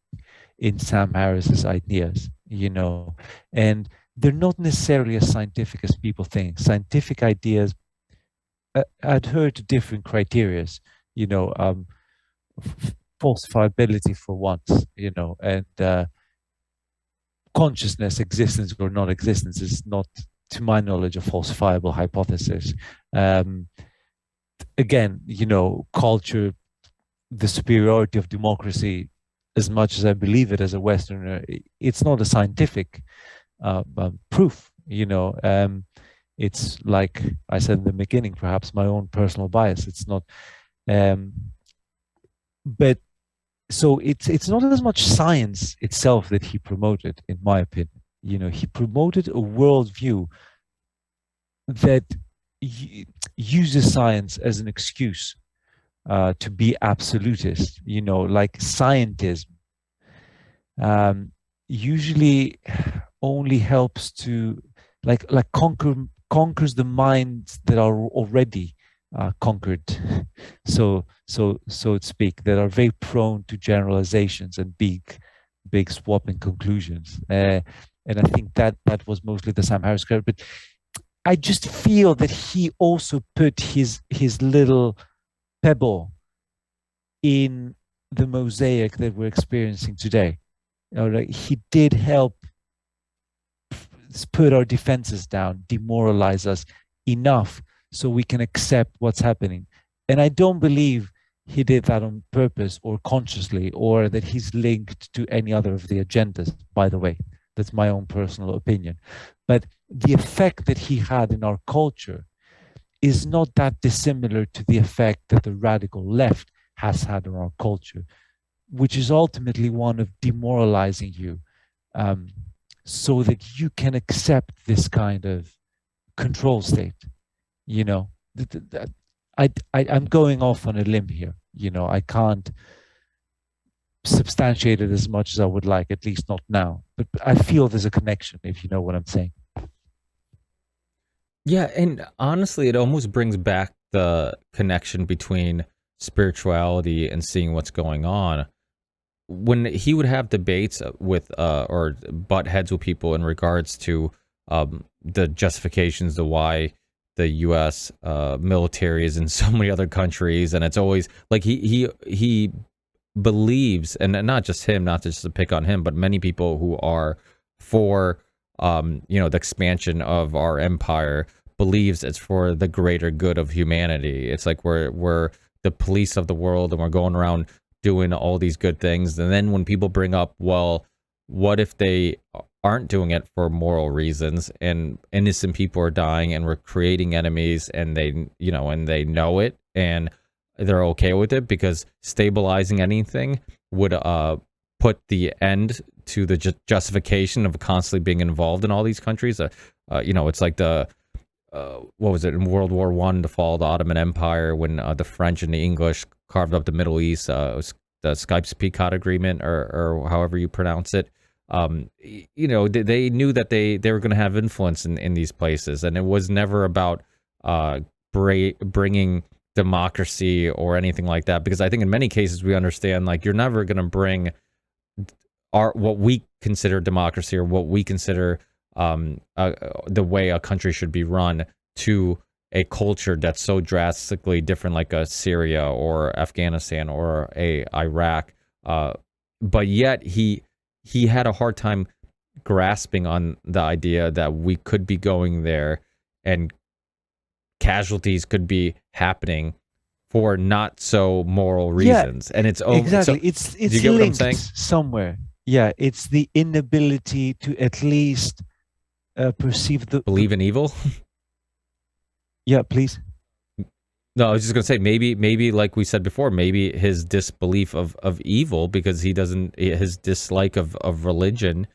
Speaker 1: in Sam Harris's ideas, and they're not necessarily as scientific as people think. Scientific ideas adhere to different criterias, you know, um, falsifiability for once, and consciousness, existence or non-existence is not, to my knowledge, a falsifiable hypothesis. Um, Again, culture, the superiority of democracy, as much as I believe it as a Westerner, it's not a scientific proof. It's like I said in the beginning, perhaps my own personal bias. It's not, um, but so it's not as much science itself that he promoted, in my opinion. He promoted a worldview that uses science as an excuse to be absolutist. Like scientism usually only helps to like conquers the minds that are already conquered, so to speak, that are very prone to generalizations and big swapping conclusions. And I think that was mostly the Sam Harris credit, but I just feel that he also put his little pebble in the mosaic that we're experiencing today. Like he did help put our defenses down, demoralize us enough so we can accept what's happening. And I don't believe he did that on purpose or consciously, or that he's linked to any other of the agendas, by the way. That's my own personal opinion. But the effect that he had in our culture is not that dissimilar to the effect that the radical left has had on our culture, which is ultimately one of demoralizing you, um, so that you can accept this kind of control state. You know, I'm going off on a limb here. I can't substantiate it as much as I would like, at least not now. But I feel there's a connection, if you know what I'm saying.
Speaker 2: Yeah, and honestly, it almost brings back the connection between spirituality and seeing what's going on. When he would have debates with or butt heads with people in regards to the justifications to why the U.S. Military is in so many other countries, and it's always like he believes, and not just him, not just to pick on him, but many people who are for the expansion of our empire believes it's for the greater good of humanity. It's like we're the police of the world, and we're going around doing all these good things. And then when people bring up, well, what if they aren't doing it for moral reasons and innocent people are dying and we're creating enemies, and they know it and they're okay with it, because stabilizing anything would put the end to the justification of constantly being involved in all these countries. It's like the what was it in World War One, the fall of the Ottoman Empire, when the French and the English carved up the Middle East. It was the Sykes-Picot Agreement, or however you pronounce it. They knew that they were going to have influence in these places, and it was never about bringing democracy or anything like that. Because I think in many cases we understand, like, you're never going to bring what we consider democracy, or what we consider the way a country should be run, to a culture that's so drastically different, like a Syria or Afghanistan or a Iraq. But yet he had a hard time grasping on the idea that we could be going there and casualties could be happening for not so moral reasons. And it's
Speaker 1: Exactly.
Speaker 2: so,
Speaker 1: It's
Speaker 2: do you
Speaker 1: it's
Speaker 2: get what I'm
Speaker 1: linked
Speaker 2: saying?
Speaker 1: somewhere. Yeah, it's the inability to at least perceive the.
Speaker 2: Believe in evil.
Speaker 1: Yeah, please.
Speaker 2: No, I was just gonna say, maybe like we said before, maybe his disbelief of evil, because he doesn't, his dislike of religion.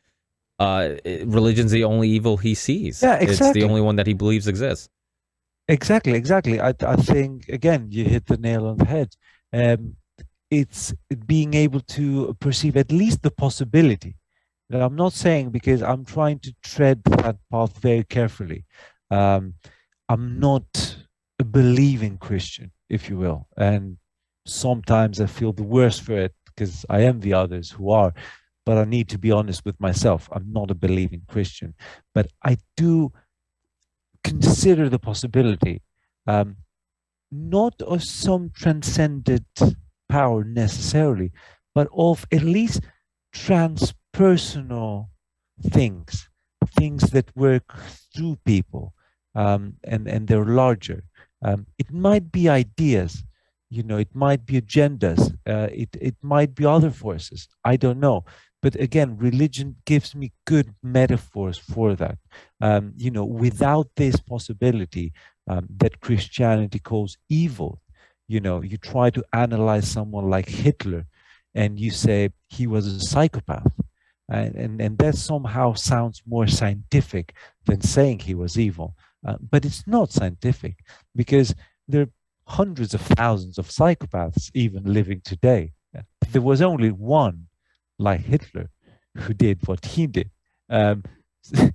Speaker 2: Religion's the only evil he sees.
Speaker 1: Yeah,
Speaker 2: It's the
Speaker 1: exactly.
Speaker 2: only one that he believes exists.
Speaker 1: Exactly. I think again you hit the nail on the head. Um, it's being able to perceive at least the possibility. And I'm not saying, because I'm trying to tread that path very carefully. Um, I'm not a believing Christian, if you will. And sometimes I feel the worse for it because I envy others who are. But I need to be honest with myself. I'm not a believing Christian. But I do consider the possibility, um, not of some transcendent power necessarily, but of at least transpersonal things, things that work through people, and they're larger. It might be ideas, it might be agendas, it might be other forces. I don't know. But again, religion gives me good metaphors for that. Without this possibility, that Christianity calls evil. You try to analyze someone like Hitler and you say he was a psychopath. And that somehow sounds more scientific than saying he was evil. But it's not scientific because there are hundreds of thousands of psychopaths even living today. There was only one like Hitler who did what he did. Um, so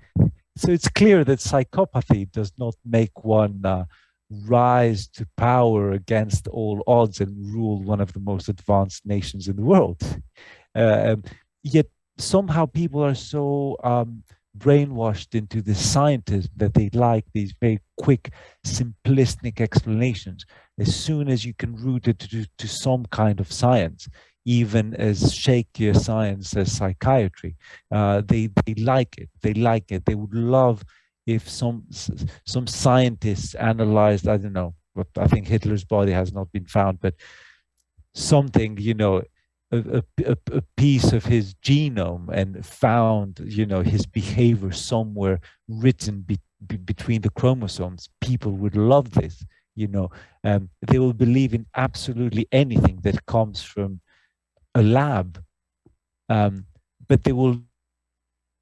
Speaker 1: it's clear that psychopathy does not make one rise to power against all odds and rule one of the most advanced nations in the world. Um, Yet somehow people are so brainwashed into the scientism that they like these very quick, simplistic explanations. As soon as you can root it to some kind of science, even as shaky a science as psychiatry, they like it. They like it. They would love if some scientists analyzed, I don't know, but I think Hitler's body has not been found, but something, a piece of his genome and found, his behavior somewhere written between the chromosomes. People would love this, they will believe in absolutely anything that comes from a lab, um, but they will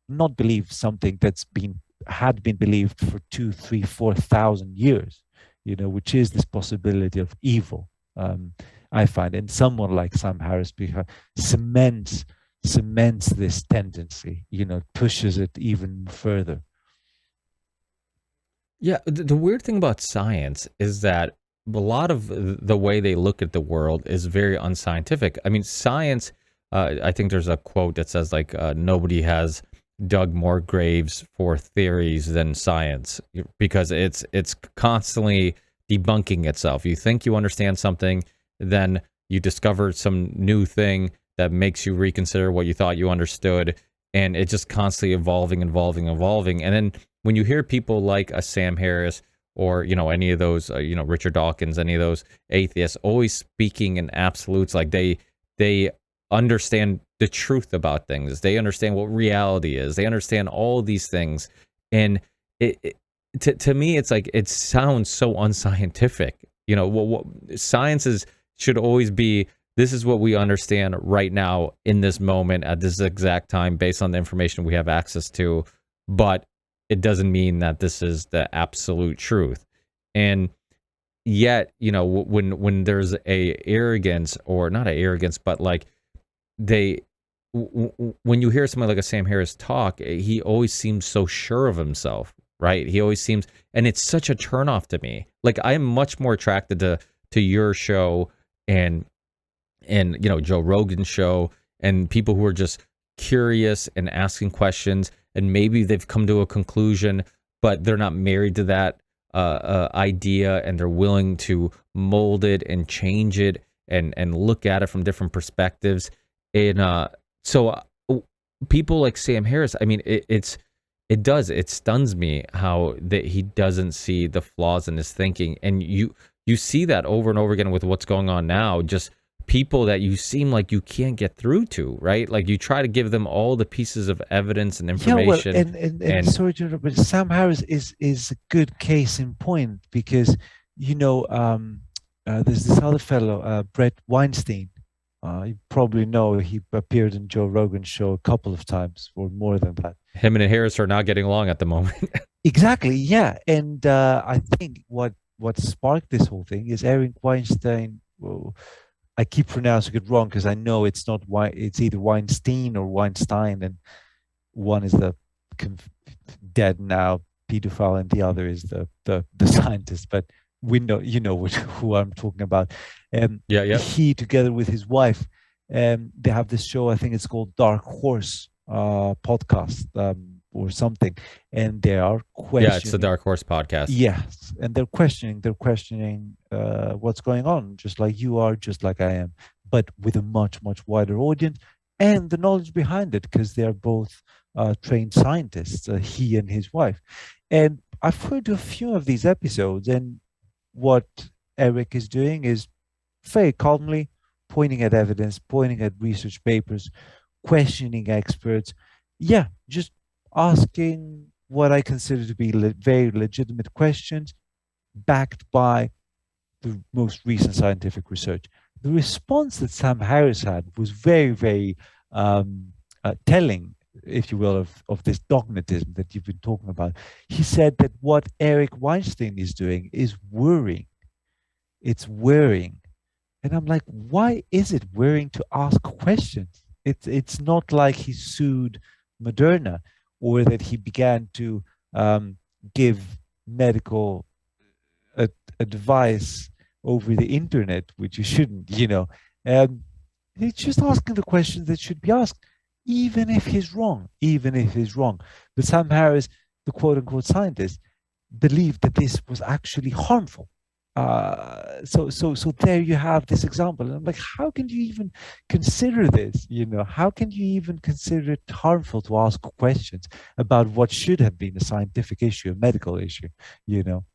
Speaker 1: not believe something that's been had been believed for 2, 3, 4,000 years, which is this possibility of evil. I find, and someone like Sam Harris cements this tendency, pushes it even further.
Speaker 2: Yeah, the weird thing about science is that a lot of the way they look at the world is very unscientific. I mean, science, I think there's a quote that says, like, nobody has dug more graves for theories than science, because it's constantly debunking itself. You think you understand something, then you discover some new thing that makes you reconsider what you thought you understood, and it's just constantly evolving. And then when you hear people like a Sam Harris, or any of those, Richard Dawkins, any of those atheists, always speaking in absolutes, like they understand the truth about things, they understand what reality is, they understand all these things, and to me, it's like, it sounds so unscientific. What science should always be, this is what we understand right now in this moment at this exact time based on the information we have access to, but it doesn't mean that this is the absolute truth. And yet, when there's a arrogance, or not a arrogance, but like they when you hear somebody like a Sam Harris talk, he always seems so sure of himself, right? He always seems, and it's such a turnoff to me. Like, I'm much more attracted to your show and Joe Rogan's show, and people who are just curious and asking questions, and maybe they've come to a conclusion, but they're not married to that idea, and they're willing to mold it and change it and look at it from different perspectives. And so people like Sam Harris, I mean, it stuns me how that he doesn't see the flaws in his thinking, and you see that over and over again with what's going on now. Just people that you seem like you can't get through to, right? Like, you try to give them all the pieces of evidence and information.
Speaker 1: Yeah, well, and sorry to interrupt, but Sam Harris is a good case in point because there's this other fellow, Brett Weinstein. You probably know he appeared in Joe Rogan's show a couple of times, or more than that.
Speaker 2: Him and Harris are not getting along at the moment.
Speaker 1: Exactly, yeah, and I think what sparked this whole thing is Eric Weinstein I keep pronouncing it wrong because I know it's not it's either Weinstein or Weinstein, and one is the dead now pedophile, and the other is the scientist. But we know, who I'm talking about.
Speaker 2: Yeah, yeah.
Speaker 1: He, together with his wife, they have this show. I think it's called Dark Horse podcast, or something, and they are
Speaker 2: Yeah, it's the
Speaker 1: questioning.
Speaker 2: Dark Horse podcast.
Speaker 1: Yes, and they're questioning what's going on, just like you are, just like I am, but with a much, much wider audience and the knowledge behind it, because they are both trained scientists, he and his wife. And I've heard a few of these episodes, and what Eric is doing is very calmly pointing at evidence, pointing at research papers, questioning experts. Yeah, just asking what I consider to be very legitimate questions backed by the most recent scientific research. The response that Sam Harris had was very, very telling, if you will, of this dogmatism that you've been talking about. He said that what Eric Weinstein is doing is worrying. It's worrying. And I'm like, why is it worrying to ask questions? It's not like he sued Moderna, or that he began to give medical ad- advice over the internet, which you shouldn't, Um, he's just asking the questions that should be asked, even if he's wrong, even if he's wrong. But Sam Harris, the quote unquote scientist, believed that this was actually harmful. So there you have this example. And I'm like, how can you even consider this? How can you even consider it harmful to ask questions about what should have been a scientific issue, a medical issue, you know?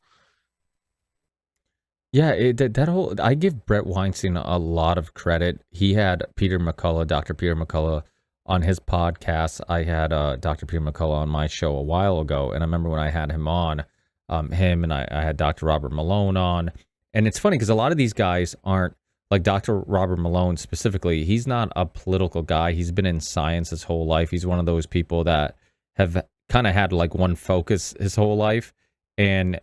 Speaker 2: Yeah, that whole I give Brett Weinstein a lot of credit. He had Peter McCullough, Dr. Peter McCullough, on his podcast. I had Dr. Peter McCullough on my show a while ago, and I remember when I had him on, him and I had Dr. Robert Malone on, and it's funny because a lot of these guys aren't like Dr. Robert Malone specifically. He's not a political guy. He's been in science his whole life. He's one of those people that have kind of had like one focus his whole life, and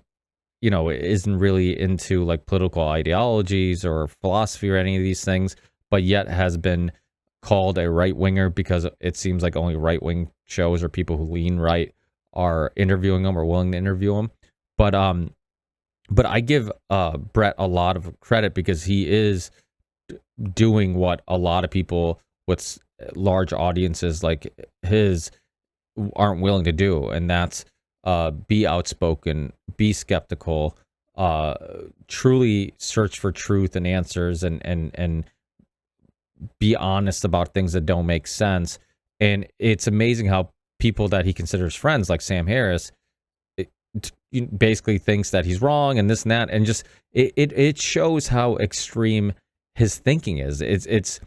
Speaker 2: isn't really into like political ideologies or philosophy or any of these things, but yet has been called a right winger because it seems like only right wing shows or people who lean right are interviewing him or willing to interview him. But I give Brett a lot of credit because he is doing what a lot of people with large audiences like his aren't willing to do, and that's be outspoken, be skeptical, truly search for truth and answers, and be honest about things that don't make sense. And it's amazing how people that he considers friends, like Sam Harris, basically thinks that he's wrong and this and that, and just it shows how extreme his thinking is. It's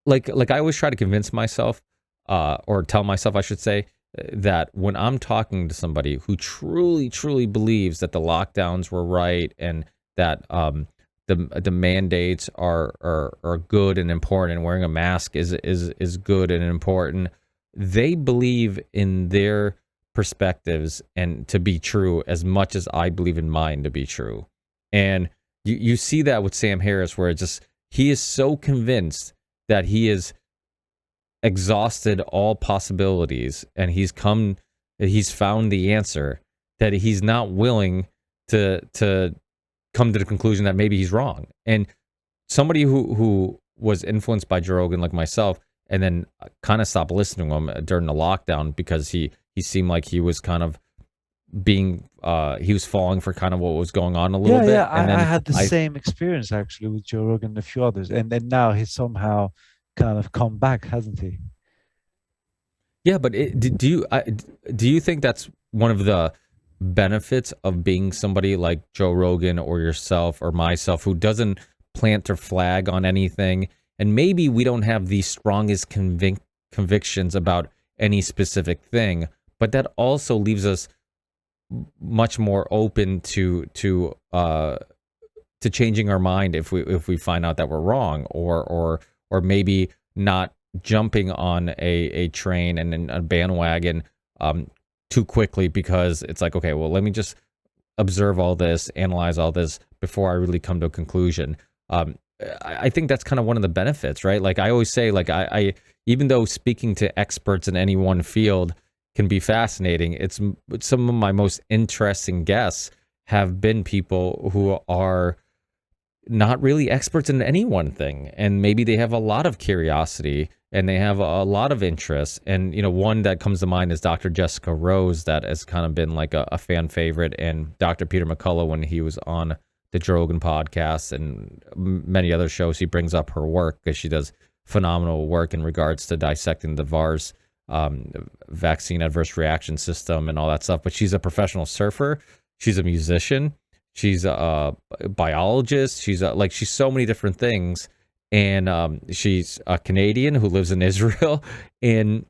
Speaker 2: like I always try to convince myself, or tell myself, I should say, that when I'm talking to somebody who truly, truly believes that the lockdowns were right and that the mandates are good and important, and wearing a mask is good and important, they believe in their perspectives and to be true as much as I believe in mine to be true. And you see that with Sam Harris, where he is so convinced that he is exhausted all possibilities and he's found the answer, that he's not willing to come to the conclusion that maybe he's wrong. And somebody who was influenced by Joe Rogan like myself, and then kind of stopped listening to him during the lockdown because he seemed like he was kind of being he was falling for kind of what was going on a little
Speaker 1: Yeah,
Speaker 2: bit.
Speaker 1: yeah.
Speaker 2: And
Speaker 1: I
Speaker 2: then
Speaker 1: had the same experience actually with Joe Rogan and a few others, and then now he's somehow kind of come back, hasn't he?
Speaker 2: Yeah, but do you think that's one of the benefits of being somebody like Joe Rogan or yourself or myself, who doesn't plant their flag on anything, and maybe we don't have the strongest convictions about any specific thing, but that also leaves us much more open to changing our mind if we find out that we're wrong, or maybe not jumping on a train and a bandwagon too quickly, because it's like, okay, well, let me just observe all this, analyze all this before I really come to a conclusion. I think that's kind of one of the benefits, right? Like I always say, like I even though speaking to experts in any one field can be fascinating, some of my most interesting guests have been people who are not really experts in any one thing, and maybe they have a lot of curiosity and they have a lot of interest. And one that comes to mind is Dr. Jessica Rose, that has kind of been like a fan favorite, and Dr. Peter McCullough, when he was on the Joe Rogan podcast and many other shows, he brings up her work because she does phenomenal work in regards to dissecting the VARS vaccine adverse reaction system and all that stuff. But she's a professional surfer, she's a musician, she's a biologist. She's so many different things. And she's a Canadian who lives in Israel. And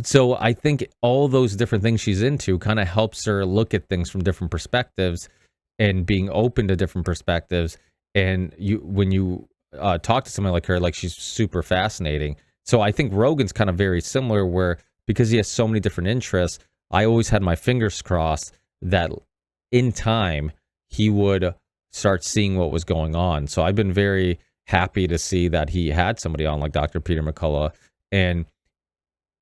Speaker 2: so I think all those different things she's into kind of helps her look at things from different perspectives and being open to different perspectives. And when you talk to somebody like her, like, she's super fascinating. So I think Rogan's kind of very similar, where because he has so many different interests, I always had my fingers crossed that in time he would start seeing what was going on. So I've been very happy to see that he had somebody on like Dr. Peter McCullough, and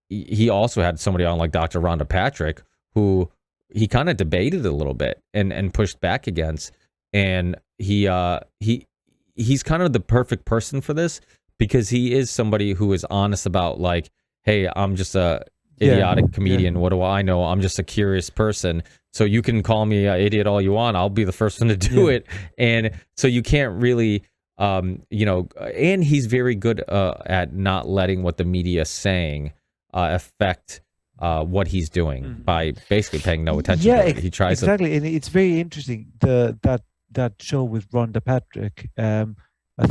Speaker 2: he also had somebody on like Dr. Rhonda Patrick, who he kind of debated a little bit and pushed back against. And he's kind of the perfect person for this, because he is somebody who is honest about, like, hey, I'm just a idiotic comedian. What do I know? I'm just a curious person. So you can call me an idiot all you want. I'll be the first one to do it. And so you can't really, and he's very good at not letting what the media is saying affect what he's doing by basically paying no attention to it. He tries
Speaker 1: exactly. And it's very interesting, that show with Rhonda Patrick. I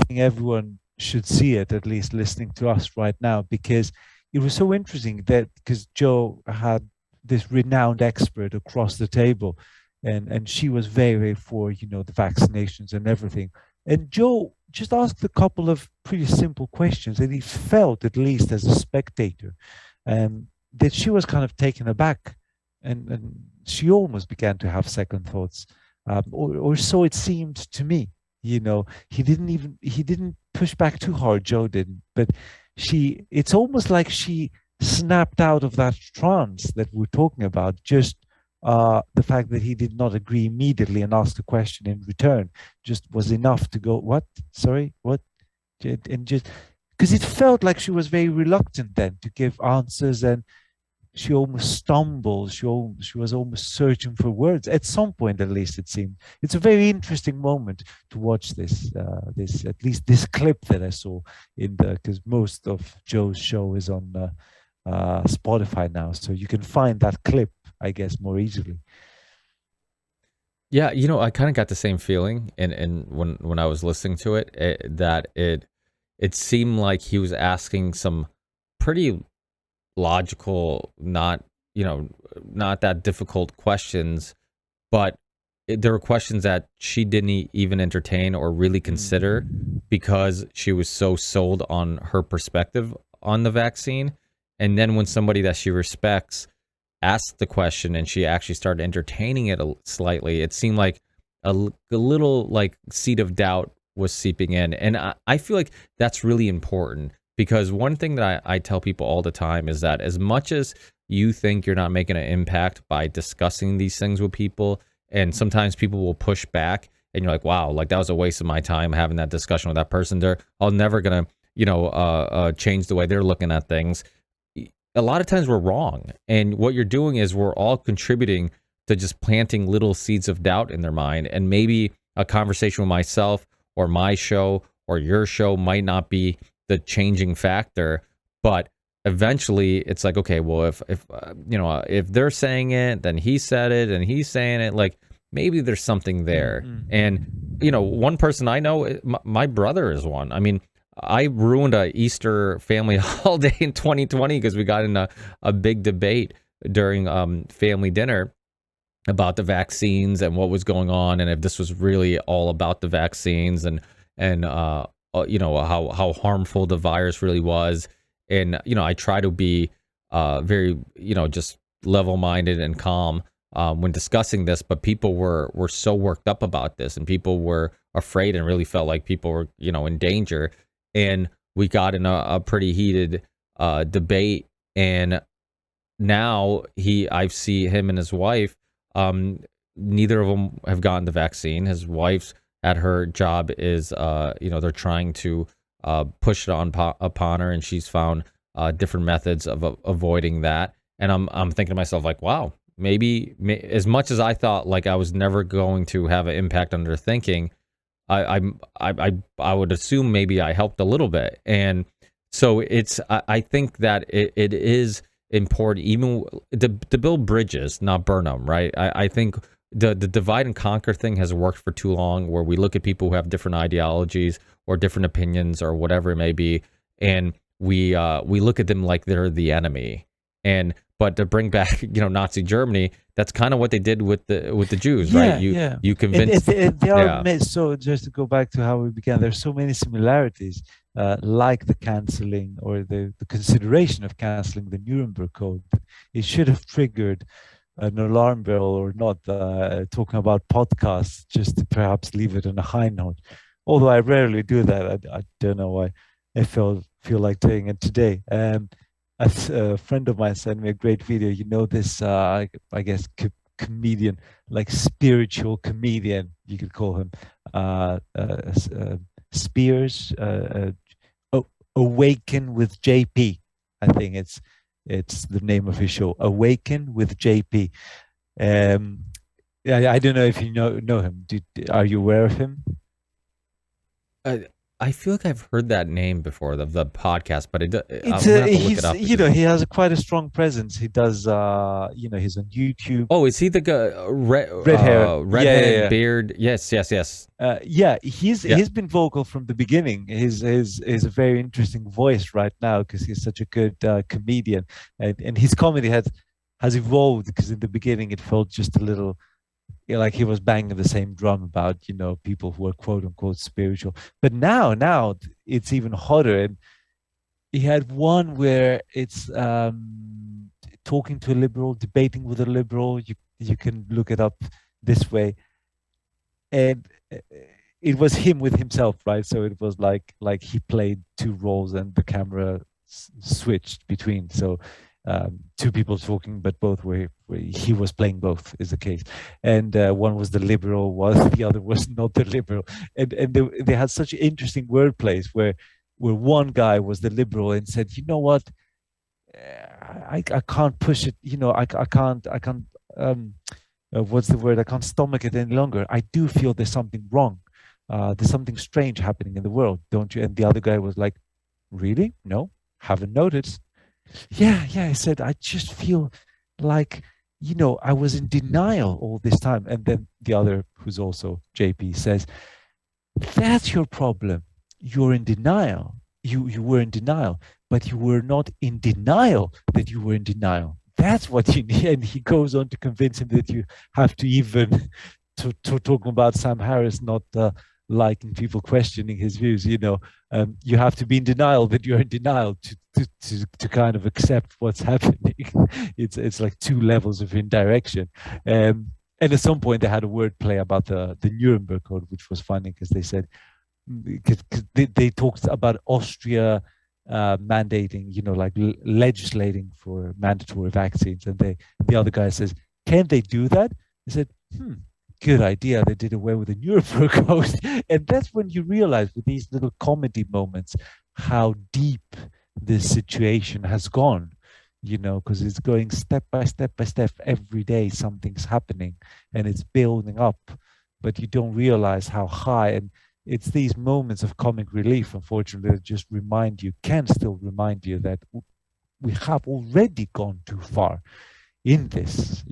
Speaker 1: think everyone should see it, at least listening to us right now, because it was so interesting that because Joe had this renowned expert across the table, and she was very for the vaccinations and everything, and Joe just asked a couple of pretty simple questions, and he felt, at least as a spectator, that she was kind of taken aback, and she almost began to have second thoughts, or so it seemed to me. He didn't push back too hard, Joe didn't, but it's almost like she snapped out of that trance that we're talking about. Just the fact that he did not agree immediately and ask the question in return just was enough to go, what? Sorry, what? And just because it felt like she was very reluctant then to give answers, and she almost stumbled. She was almost searching for words at some point, at least it seemed. It's a very interesting moment to watch this, at least this clip that I saw because most of Joe's show is on Spotify now, so you can find that clip, I guess, more easily.
Speaker 2: Yeah, I kind of got the same feeling, and when I was listening to it, that it seemed like he was asking some pretty logical, not that difficult questions, but there were questions that she didn't even entertain or really consider, because she was so sold on her perspective on the vaccine. And then when somebody that she respects asked the question and she actually started entertaining it slightly, it seemed like a little like seed of doubt was seeping in. And I feel like that's really important, because one thing that I tell people all the time is that as much as you think you're not making an impact by discussing these things with people, and sometimes people will push back and you're like, wow, like that was a waste of my time having that discussion with that person. I'm never going to, change the way they're looking at things. A lot of times we're wrong. And what you're doing is we're all contributing to just planting little seeds of doubt in their mind. And maybe a conversation with myself or my show or your show might not be the changing factor, but eventually it's like, okay, well, if they're saying it, then he said it and he's saying it, like maybe there's something there. And one person I know, my brother is one. I mean, I ruined a Easter family holiday in 2020 because we got in a big debate during family dinner about the vaccines and what was going on, and if this was really all about the vaccines, and how harmful the virus really was. And I try to be very just level-minded and calm when discussing this, but people were so worked up about this, and people afraid and really felt like people were, in danger. And we got in a pretty heated debate. And now I see him and his wife. Neither of them have gotten the vaccine. His wife's at her job is, they're trying to push it upon her, and she's found different methods of avoiding that. And I'm thinking to myself, like, wow, maybe as much as I thought like I was never going to have an impact on their thinking, I would assume maybe I helped a little bit. And so I think that it is important, even to build bridges, not burn them, right? I think the divide and conquer thing has worked for too long, where we look at people who have different ideologies or different opinions or whatever it may be, and we look at them like they're the enemy. And but to bring back, Nazi Germany, that's kind of what they did with the Jews, right? You convinced,
Speaker 1: they
Speaker 2: yeah.
Speaker 1: are so. Just to go back to how we began, there's so many similarities, like the canceling or the consideration of canceling the Nuremberg Code. It should have triggered an alarm bell or not. Talking about podcasts, just to perhaps leave it on a high note. Although I rarely do that, I don't know why I feel like doing it today. A friend of mine sent me a great video. You know this, I guess, comedian, like spiritual comedian, you could call him, Spears, Awaken with JP. I think it's the name of his show, Awaken with JP. Yeah, I don't know if you know him. Are you aware of him?
Speaker 2: I feel like I've heard that name before, the podcast, but I'm
Speaker 1: It's
Speaker 2: gonna have to look it
Speaker 1: he's
Speaker 2: up
Speaker 1: he has quite a strong presence. He does he's on YouTube.
Speaker 2: Oh, is he the guy,
Speaker 1: Red hair,
Speaker 2: redhead beard? Yes, yes, yes.
Speaker 1: Yeah,
Speaker 2: Yeah.
Speaker 1: he's been vocal from the beginning. He's a very interesting voice right now because he's such a good comedian, and his comedy has evolved, because in the beginning it felt just a little, like he was banging the same drum about people who are quote unquote spiritual. But now it's even hotter. And he had one where it's talking to a liberal, debating with a liberal. You can look it up this way, and it was him with himself, right? So it was like he played two roles, and the camera switched between. So two people talking, but both were he was playing both, is the case. And one was the liberal, was the other was not the liberal. And they had such interesting wordplays where one guy was the liberal and said, you know what, I can't push it, I can't what's the word, I can't stomach it any longer. I do feel there's something wrong, there's something strange happening in the world, don't you? And the other guy was like, really? No, haven't noticed. Yeah, I said, I just feel like, I was in denial all this time. And then the other, who's also JP, says, that's your problem. You're in denial. You were in denial, but you were not in denial that you were in denial. That's what you need. And he goes on to convince him that you have to even to talking about Sam Harris not liking people questioning his views. You have to be in denial that you're in denial to kind of accept what's happening. It's like two levels of indirection. And at some point they had a word play about the Nuremberg Code, which was funny because they said, because they talked about Austria mandating, like legislating for mandatory vaccines, and the other guy says, can they do that? He said, good idea. They did away with the Nuremberg Code. And that's when you realize, with these little comedy moments, how deep this situation has gone, because it's going step by step by step. Every day something's happening and it's building up, but you don't realize how high. And it's these moments of comic relief, unfortunately, that just can still remind you that we have already gone too far in this.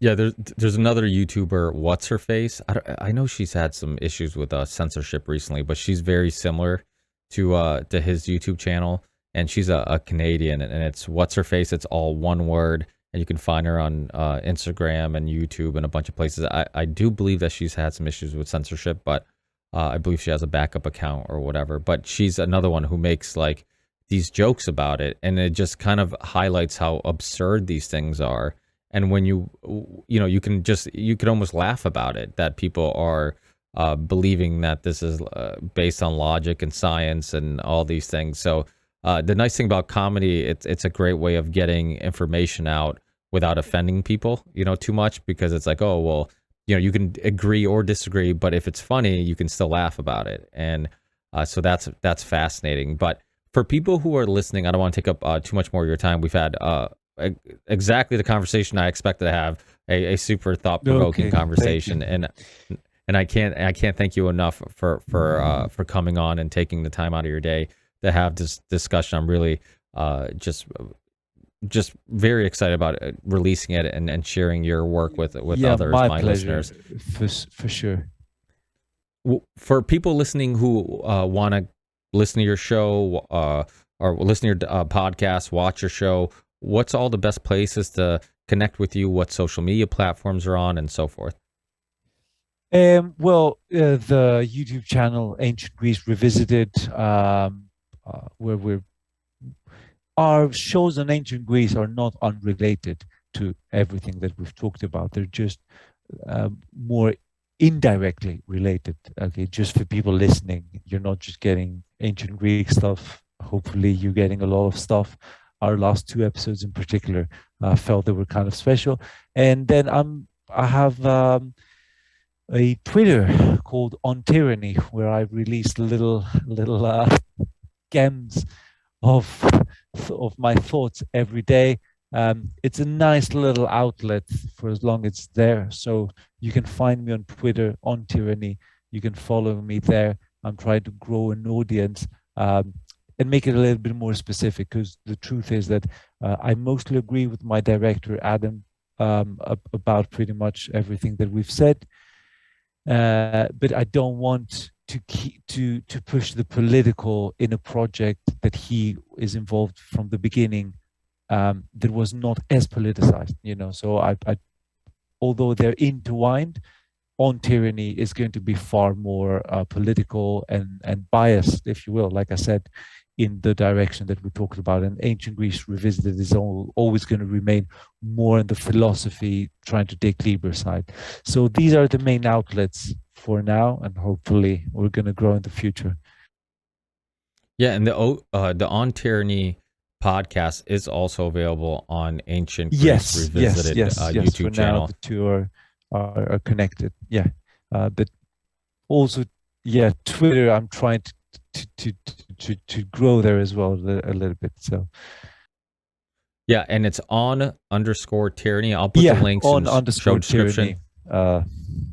Speaker 2: Yeah, there's another YouTuber, what's her face? I know she's had some issues with censorship recently, but she's very similar to his YouTube channel, and she's a Canadian, and it's what's her face. It's all one word, and you can find her on Instagram and YouTube and a bunch of places. I do believe that she's had some issues with censorship, but I believe she has a backup account or whatever. But she's another one who makes like these jokes about it, and it just kind of highlights how absurd these things are. And when you can almost laugh about it, that people are believing that this is based on logic and science and all these things. So the nice thing about comedy, it's a great way of getting information out without offending people, too much, because it's like, oh, well, you can agree or disagree, but if it's funny, you can still laugh about it. And so that's fascinating. But for people who are listening, I don't want to take up too much more of your time. We've had exactly the conversation I expected to have, a super thought-provoking conversation. And I can't thank you enough for coming on and taking the time out of your day to have this discussion. I'm really just very excited about releasing it and sharing your work with others, my listeners.
Speaker 1: For sure.
Speaker 2: For people listening who want to listen to your show or listen to your podcast, watch your show, what's all the best places to connect with you? What social media platforms are on, and so forth?
Speaker 1: The YouTube channel Ancient Greece Revisited, where our shows on ancient Greece are not unrelated to everything that we've talked about. They're just more indirectly related. Okay, just for people listening, you're not just getting ancient Greek stuff. Hopefully, you're getting a lot of stuff. Our last 2 episodes, in particular, felt they were kind of special. And then I have a Twitter called On Tyranny, where I release little gems of my thoughts every day. It's a nice little outlet for as long as it's there. So you can find me on Twitter, On Tyranny. You can follow me there. I'm trying to grow an audience and make it a little bit more specific, because the truth is that I mostly agree with my director, Adam, about pretty much everything that we've said. But I don't want to push the political in a project that he is involved from the beginning, that was not as politicized, So I although they're intertwined, On Tyranny is going to be far more political and biased, if you will, like I said, in the direction that we talked about. And Ancient Greece Revisited is always going to remain more in the philosophy, trying to take Liber side. So these are the main outlets for now, and hopefully we're going to grow in the future.
Speaker 2: Yeah, and the On Tyranny podcast is also available on Ancient Greece Revisited YouTube
Speaker 1: for
Speaker 2: channel.
Speaker 1: Now the two are connected. Yeah, but also, Twitter, I'm trying to grow there as well a little bit. So
Speaker 2: yeah, and it's on_tyranny. I'll put the links in the show description.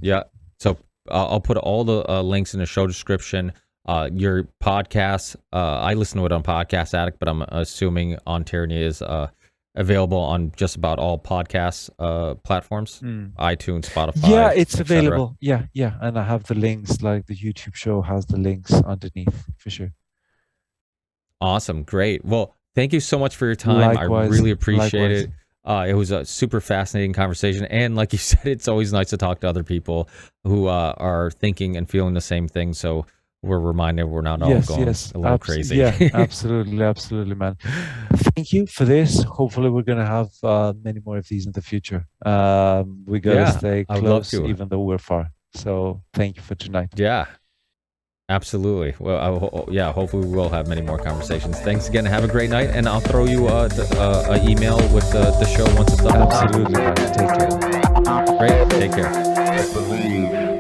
Speaker 2: Yeah, so I'll put all the links in the show description. Your podcast, I listen to it on Podcast Addict, but I'm assuming On Tyranny is available on just about all podcast platforms, iTunes, Spotify.
Speaker 1: Yeah, it's available. Yeah, and I have the links. Like the YouTube show has the links underneath, for sure.
Speaker 2: Awesome, great. Well, thank you so much for your time.
Speaker 1: Likewise,
Speaker 2: I really appreciate it. It was a super fascinating conversation, and like you said, it's always nice to talk to other people who are thinking and feeling the same thing. So we're reminded we're not all going a little crazy.
Speaker 1: Yeah, absolutely, man. Thank you for this. Hopefully, we're gonna have many more of these in the future. We gotta stay close, even though we're far. So thank you for tonight.
Speaker 2: Yeah, absolutely. Well, hopefully we will have many more conversations. Thanks again. Have a great night, and I'll throw you an email with the show once it's up.
Speaker 1: Absolutely, man. Take care.
Speaker 2: Great. Take care.